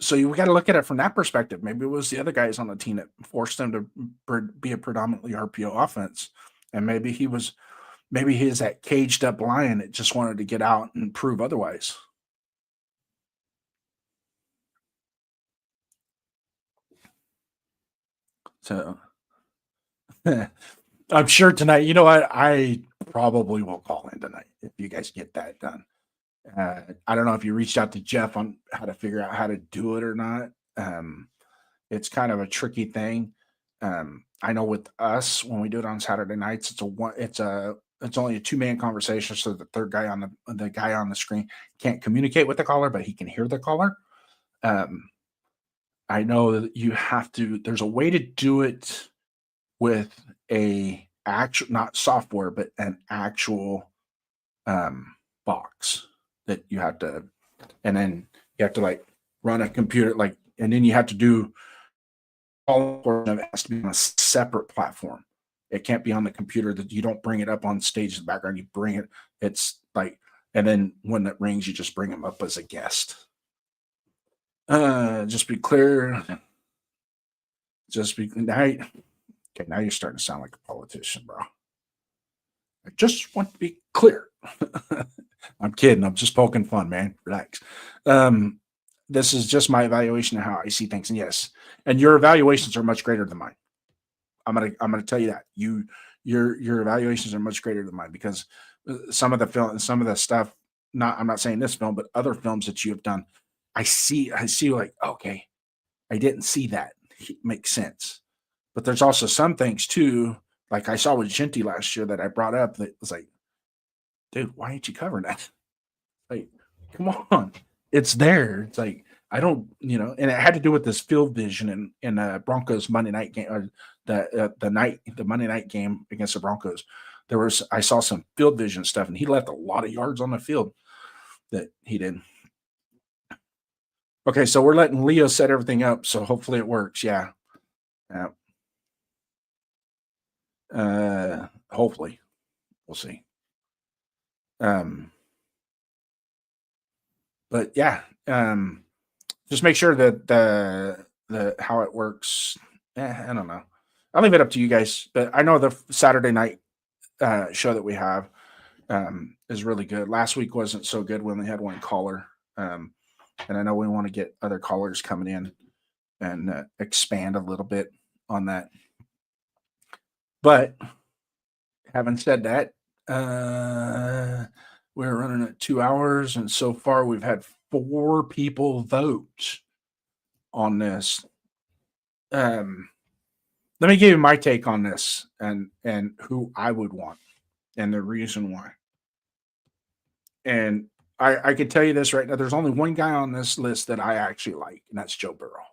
So you got to look at it from that perspective. Maybe it was the other guys on the team that forced them to be a predominantly RPO offense. And maybe he's that caged up lion that just wanted to get out and prove otherwise. So I'm sure tonight, you know what? I probably will call in tonight if you guys get that done. I don't know if you reached out to Jeff on how to figure out how to do it or not. It's kind of a tricky thing. I know with us when we do it on Saturday nights, it's only a 2-man conversation, so the third guy on the guy on the screen can't communicate with the caller, but he can hear the caller. I know that you have to. There's a way to do it with a actual, not software, but an actual box that you have to, and then you have to like run a computer, like, and then you have to do all of it has to be on a separate platform. It can't be on the computer. That you don't bring it up on stage in the background. You bring it. It's like, and then when it rings, you just bring them up as a guest. Just be clear. Just be now. Okay, now you're starting to sound like a politician, bro. I just want to be clear. I'm kidding. I'm just poking fun, man. Relax. This is just my evaluation of how I see things. And yes, and your evaluations are much greater than mine. I'm gonna tell you that your evaluations are much greater than mine, because some of the film, some of the stuff. I'm not saying this film, but other films that you have done, I see like, okay, I didn't see that. It makes sense. But there's also some things too, like I saw with Genty last year that I brought up that was like, dude, why ain't you covering that? Like, come on, it's there. It's like, I don't, and it had to do with this field vision in Broncos Monday night game, or the Monday night game against the Broncos. I saw some field vision stuff, and he left a lot of yards on the field that he didn't. Okay, so we're letting Leo set everything up, so hopefully it works. Yeah. Hopefully. We'll see. But yeah, just make sure that the how it works. I don't know. I'll leave it up to you guys. But I know the Saturday night show that we have is really good. Last week wasn't so good when we had one caller. And I know we want to get other callers coming in and expand a little bit on that. But having said that, we're running at 2 hours, and so far we've had 4 people vote on this. Let me give you my take on this and who I would want and the reason why. And I can tell you this right now. There's only one guy on this list that I actually like, and that's Joe Burrow.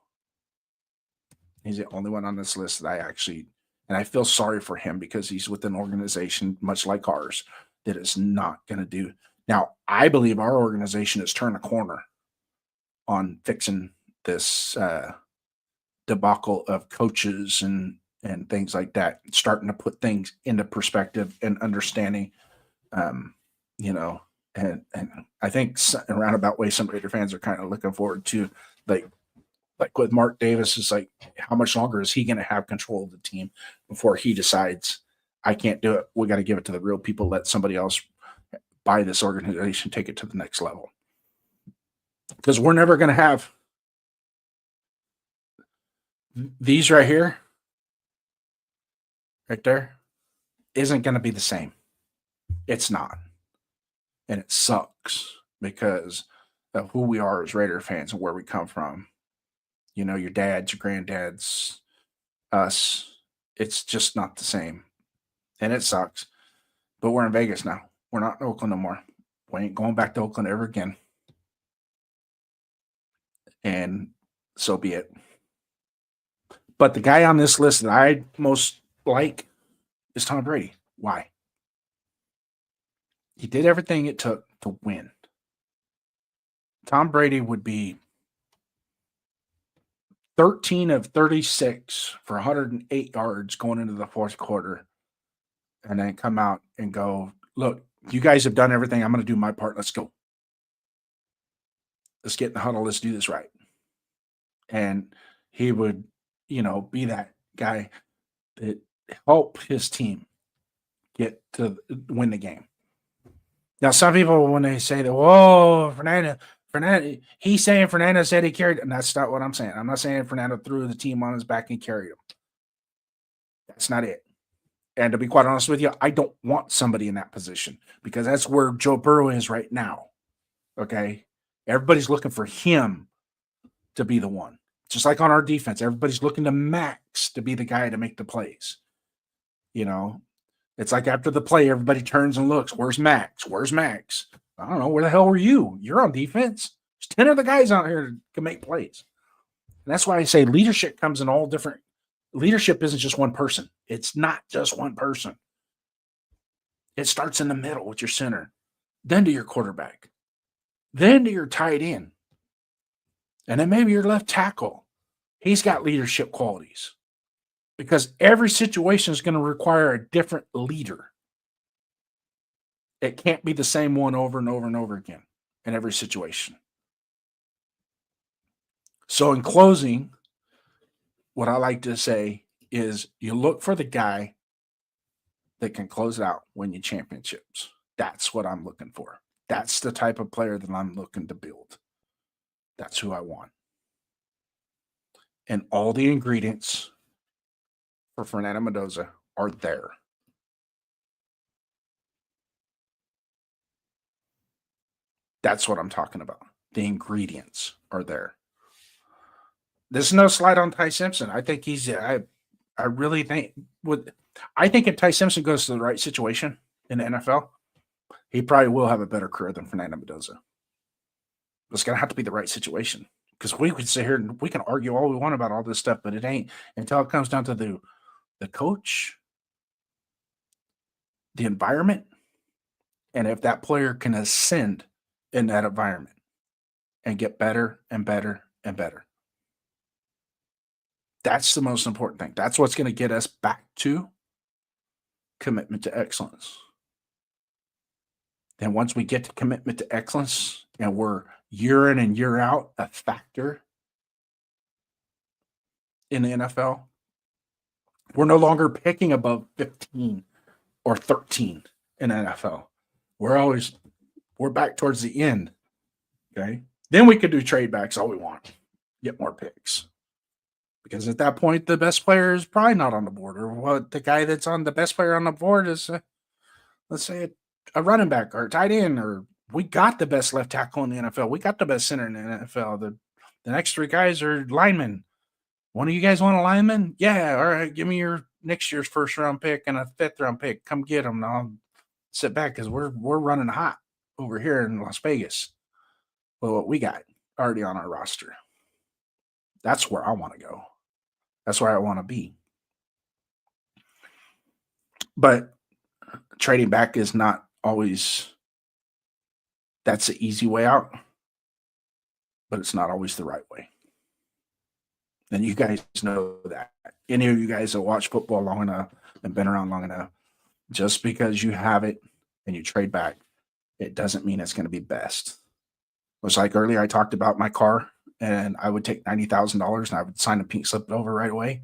He's the only one on this list that I actually, and I feel sorry for him because he's with an organization much like ours that is not going to do. Now, I believe our organization has turned a corner on fixing this debacle of coaches and things like that, starting to put things into perspective and understanding, and I think in a roundabout way, some Raider fans are kind of looking forward to, like with Mark Davis, is like, how much longer is he going to have control of the team before he decides, I can't do it? We got to give it to the real people. Let somebody else buy this organization, take it to the next level. Because we're never going to have these right here, right there, isn't going to be the same. It's not. And it sucks because of who we are as Raider fans and where we come from. You know, your dads, your granddads, us. It's just not the same. And it sucks. But we're in Vegas now. We're not in Oakland no more. We ain't going back to Oakland ever again. And so be it. But the guy on this list that I most like is Tom Brady. Why? He did everything it took to win. Tom Brady would be 13 of 36 for 108 yards going into the fourth quarter, and then come out and go, look, you guys have done everything. I'm going to do my part. Let's go. Let's get in the huddle. Let's do this right. And he would, be that guy that help his team get to win the game. Now, some people, when they say that, whoa, Fernando, he's saying Fernando said he carried, and that's not what I'm saying. I'm not saying Fernando threw the team on his back and carried him. That's not it. And to be quite honest with you, I don't want somebody in that position because that's where Joe Burrow is right now. Okay? Everybody's looking for him to be the one. Just like on our defense, everybody's looking to Max to be the guy to make the plays. It's like after the play, everybody turns and looks. Where's Max? Where's Max? I don't know. Where the hell were you? You're on defense. There's 10 other guys out here that can make plays. And that's why I say leadership comes in all different. Leadership isn't just one person. It's not just one person. It starts in the middle with your center, then to your quarterback, then to your tight end, and then maybe your left tackle. He's got leadership qualities because every situation is going to require a different leader. It can't be the same one over and over and over again in every situation. So in closing, what I like to say is you look for the guy that can close it out, win you championships. That's what I'm looking for. That's the type of player that I'm looking to build. That's who I want. And all the ingredients for Fernando Mendoza are there. That's what I'm talking about. The ingredients are there. There's no slide on Ty Simpson. I think I really think I think if Ty Simpson goes to the right situation in the NFL, he probably will have a better career than Fernando Mendoza. It's going to have to be the right situation because we could sit here and we can argue all we want about all this stuff, but it ain't until it comes down to the coach, the environment, and if that player can ascend in that environment and get better and better and better. That's the most important thing. That's what's going to get us back to commitment to excellence. Then once we get to commitment to excellence and we're year in and year out a factor in the NFL, we're no longer picking above 15 or 13 in the NFL. We're back towards the end. Okay. Then we could do trade backs all we want, get more picks. Because at that point, the best player is probably not on the board, or what the guy that's on the best player on the board is, let's say, a running back or a tight end, or we got the best left tackle in the NFL. We got the best center in the NFL. The next three guys are linemen. One of you guys want a lineman? Yeah, all right. Give me your next year's first round pick and a fifth round pick. Come get them. I'll sit back because we're running hot over here in Las Vegas. Well, what we got already on our roster. That's where I want to go. That's where I want to be. But trading back is not always, that's the easy way out, but it's not always the right way. And you guys know that. Any of you guys that watch football long enough and been around long enough, just because you have it and you trade back, it doesn't mean it's going to be best. It was like earlier I talked about my car, and I would take $90,000 and I would sign a pink slip over right away.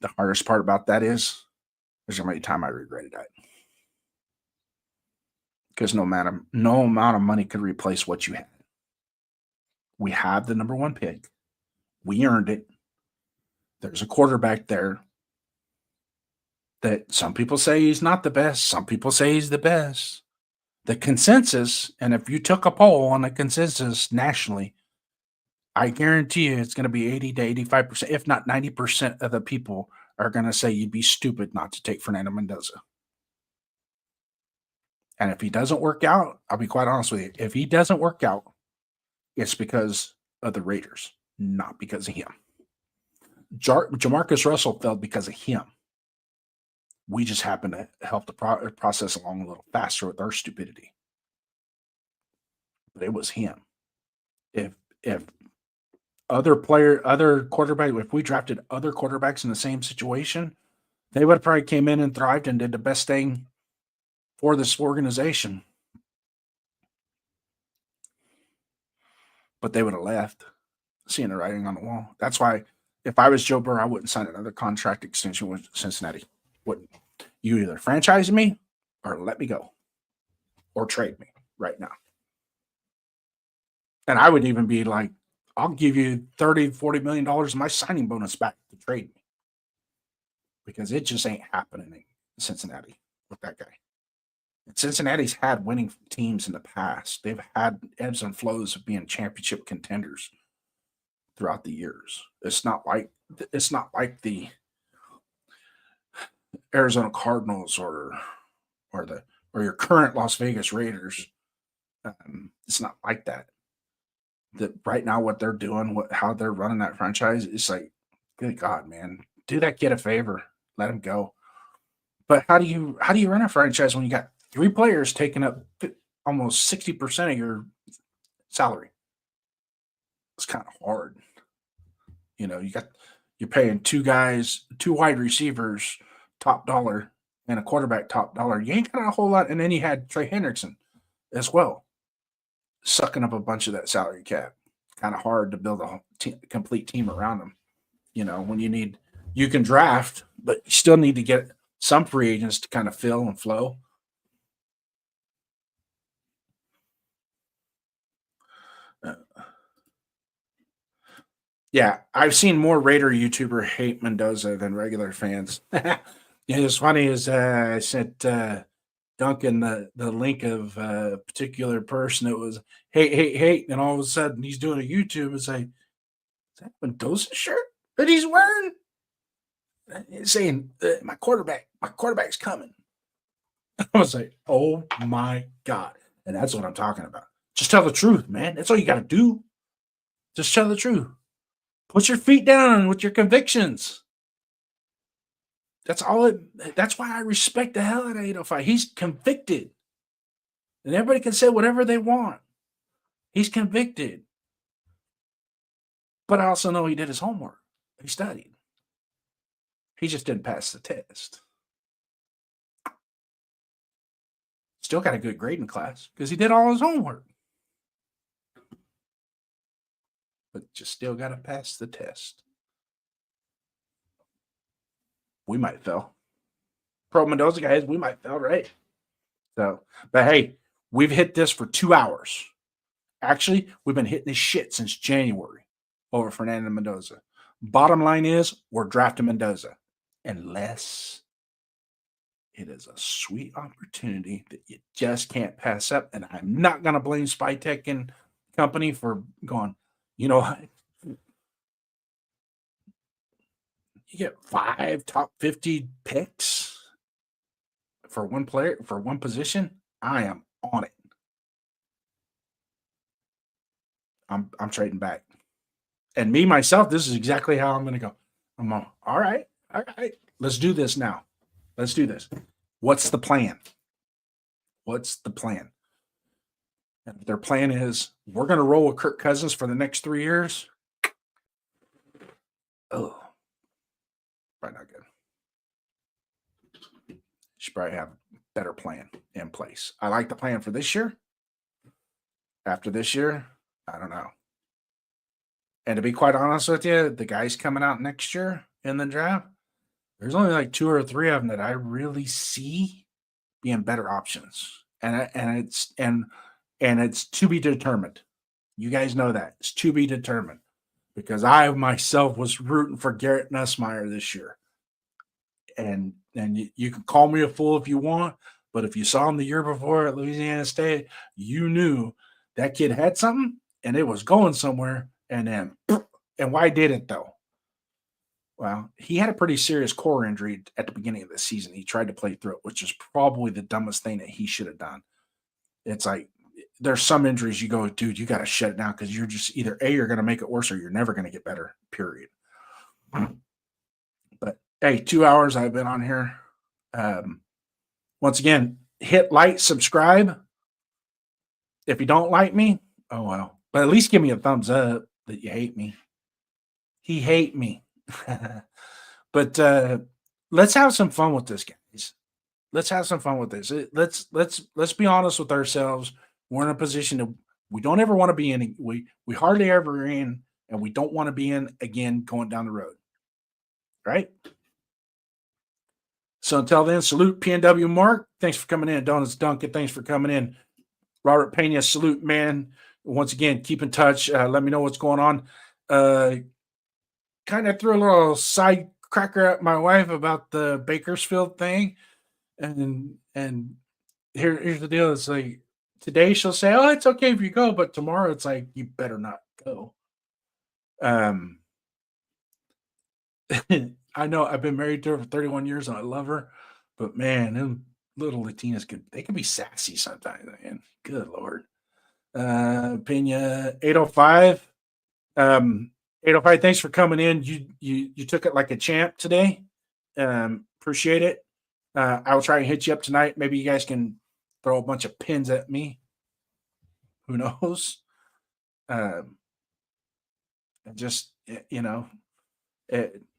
The hardest part about that is there's going to be a time I regretted that. Because no amount of money could replace what you had. We have the number one pick. We earned it. There's a quarterback there that some people say he's not the best. Some people say he's the best. The consensus, and if you took a poll on the consensus nationally, I guarantee you it's going to be 80 to 85%, if not 90% of the people are going to say you'd be stupid not to take Fernando Mendoza. And if he doesn't work out, I'll be quite honest with you. If he doesn't work out, it's because of the Raiders, not because of him. Jamarcus Russell failed because of him. We just happen to help the process along a little faster with our stupidity. But it was him. If other quarterback, if we drafted other quarterbacks in the same situation, they would have probably came in and thrived and did the best thing for this organization. But they would have left, seeing the writing on the wall. That's why if I was Joe Burrow, I wouldn't sign another contract extension with Cincinnati. Wouldn't. You either franchise me or let me go or trade me right now. And I would even be like, I'll give you $30, $40 million of my signing bonus back to trade me. Because it just ain't happening in Cincinnati with that guy. And Cincinnati's had winning teams in the past. They've had ebbs and flows of being championship contenders throughout the years. It's not like the Arizona Cardinals or your current Las Vegas Raiders. It's not like that. That right now, what they're doing, how they're running that franchise, is like, good God, man, do that kid a favor, let him go. But how do you run a franchise when you got 3 players taking up almost 60% of your salary? It's kind of hard. You're paying 2 wide receivers top dollar and a quarterback top dollar. You ain't got a whole lot. And then you had Trey Hendrickson as well, sucking up a bunch of that salary cap. Kind of hard to build a complete team around them. When you can draft, but you still need to get some free agents to kind of fill and flow. Yeah, I've seen more Raider YouTuber hate Mendoza than regular fans. Yeah, it's funny is I sent Duncan the link of a particular person that was hate, and all of a sudden he's doing a YouTube and say, "Is that Mendoza shirt that he's wearing?" He's saying, "My quarterback's coming." I was like, "Oh my God!" And that's what I'm talking about. Just tell the truth, man. That's all you got to do. Just tell the truth. Put your feet down with your convictions. That's all. That's why I respect the hell out of 805. He's convicted. And everybody can say whatever they want. He's convicted. But I also know he did his homework. He studied. He just didn't pass the test. Still got a good grade in class because he did all his homework. But just still got to pass the test. We might fail. Pro Mendoza guys, we might fail, right? So, but hey, we've hit this for 2 hours. Actually, we've been hitting this shit since January over Fernando Mendoza. Bottom line is, we're drafting Mendoza. Unless it is a sweet opportunity that you just can't pass up. And I'm not going to blame Spytech and company for going, you get 5 top 50 picks for one player, for one position. I am on it. I'm trading back. And me, myself, this is exactly how I'm going to go. I'm on, all right. Let's do this now. Let's do this. What's the plan? What's the plan? And if their plan is we're going to roll with Kirk Cousins for the next 3 years. Oh, probably not good. Should probably have a better plan in place. I like the plan for this year. After this year, I don't know. And to be quite honest with you, the guys coming out next year in the draft, there's only like 2 or 3 of them that I really see being better options. And it's to be determined. You guys know that. It's to be determined. because I myself was rooting for Garrett Nussmeier this year. And you can call me a fool if you want, but if you saw him the year before at Louisiana State, you knew that kid had something and it was going somewhere. And then, and why did it though? Well, he had a pretty serious core injury at the beginning of the season. He tried to play through it, which is probably the dumbest thing that he should have done. It's like there's some injuries you go, dude, you got to shut it down because you're just either A, you're going to make it worse or you're never going to get better, period. But hey, 2 hours I've been on here. Once again, hit like, subscribe. If you don't like me, oh well. But at least give me a thumbs up that you hate me. He hate me. But let's have some fun with this, guys. Let's have some fun with this. Let's be honest with ourselves. We're in a position that we don't ever want to be in. We hardly ever in, and we don't want to be in again going down the road. Right? So until then, salute PNW Mark. Thanks for coming in. Donuts Duncan, thanks for coming in. Robert Pena, salute, man. Once again, keep in touch. Let me know what's going on. Kind of threw a little side cracker at my wife about the Bakersfield thing. And here's the deal. It's like today she'll say, oh, it's okay if you go. But tomorrow it's like, you better not go. I know I've been married to her for 31 years and I love her. But man, them little Latinas can be sassy sometimes, man. Good Lord. Pena 805. 805, thanks for coming in. You took it like a champ today. Appreciate it. I will try and hit you up tonight. Maybe you guys can throw a bunch of pins at me. Who knows? Just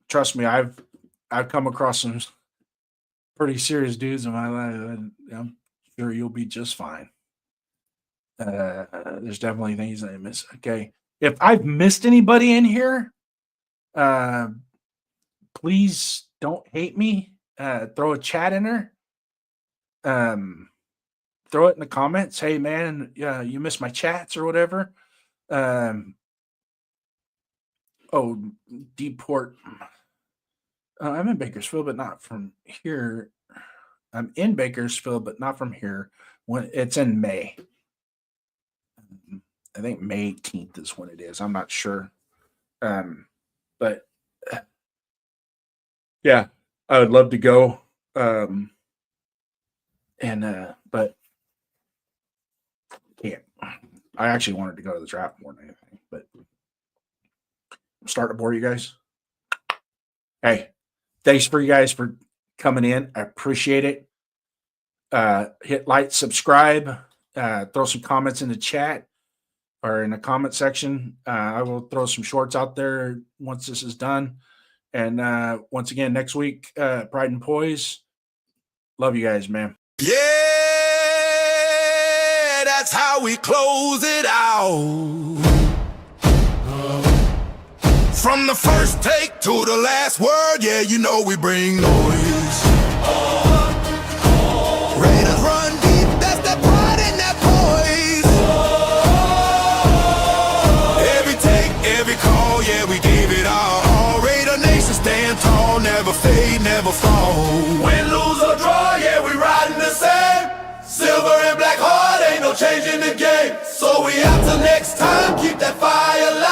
trust me, I've come across some pretty serious dudes in my life. And I'm sure you'll be just fine. There's definitely things I miss. Okay. If I've missed anybody in here, please don't hate me. Throw a chat in there. Throw it in the comments. Hey, man, you missed my chats or whatever. Deport. I'm in Bakersfield, but not from here. I'm in Bakersfield, but not from here. When it's in May. I think May 18th is when it is. I'm not sure. But yeah, I would love to go. But can't. I actually wanted to go to the draft more than anything, but I'm starting to bore you guys. Hey, thanks for you guys for coming in. I appreciate it. Hit like, subscribe, throw some comments in the chat or in the comment section. I will throw some shorts out there once this is done. And once again, next week, Pride and Poise. Love you guys, man. Yeah, that's how we close it out. From the first take to the last word, yeah, you know we bring noise. Raiders run deep, that's that pride and that poise. Every take, every call, yeah, we gave it all. Raider Nation stand tall, never fade, never fall. Win, lose or draw, yeah, we riding the same. Silver and black heart, ain't no changing the game. So we out till next time, keep that fire alive.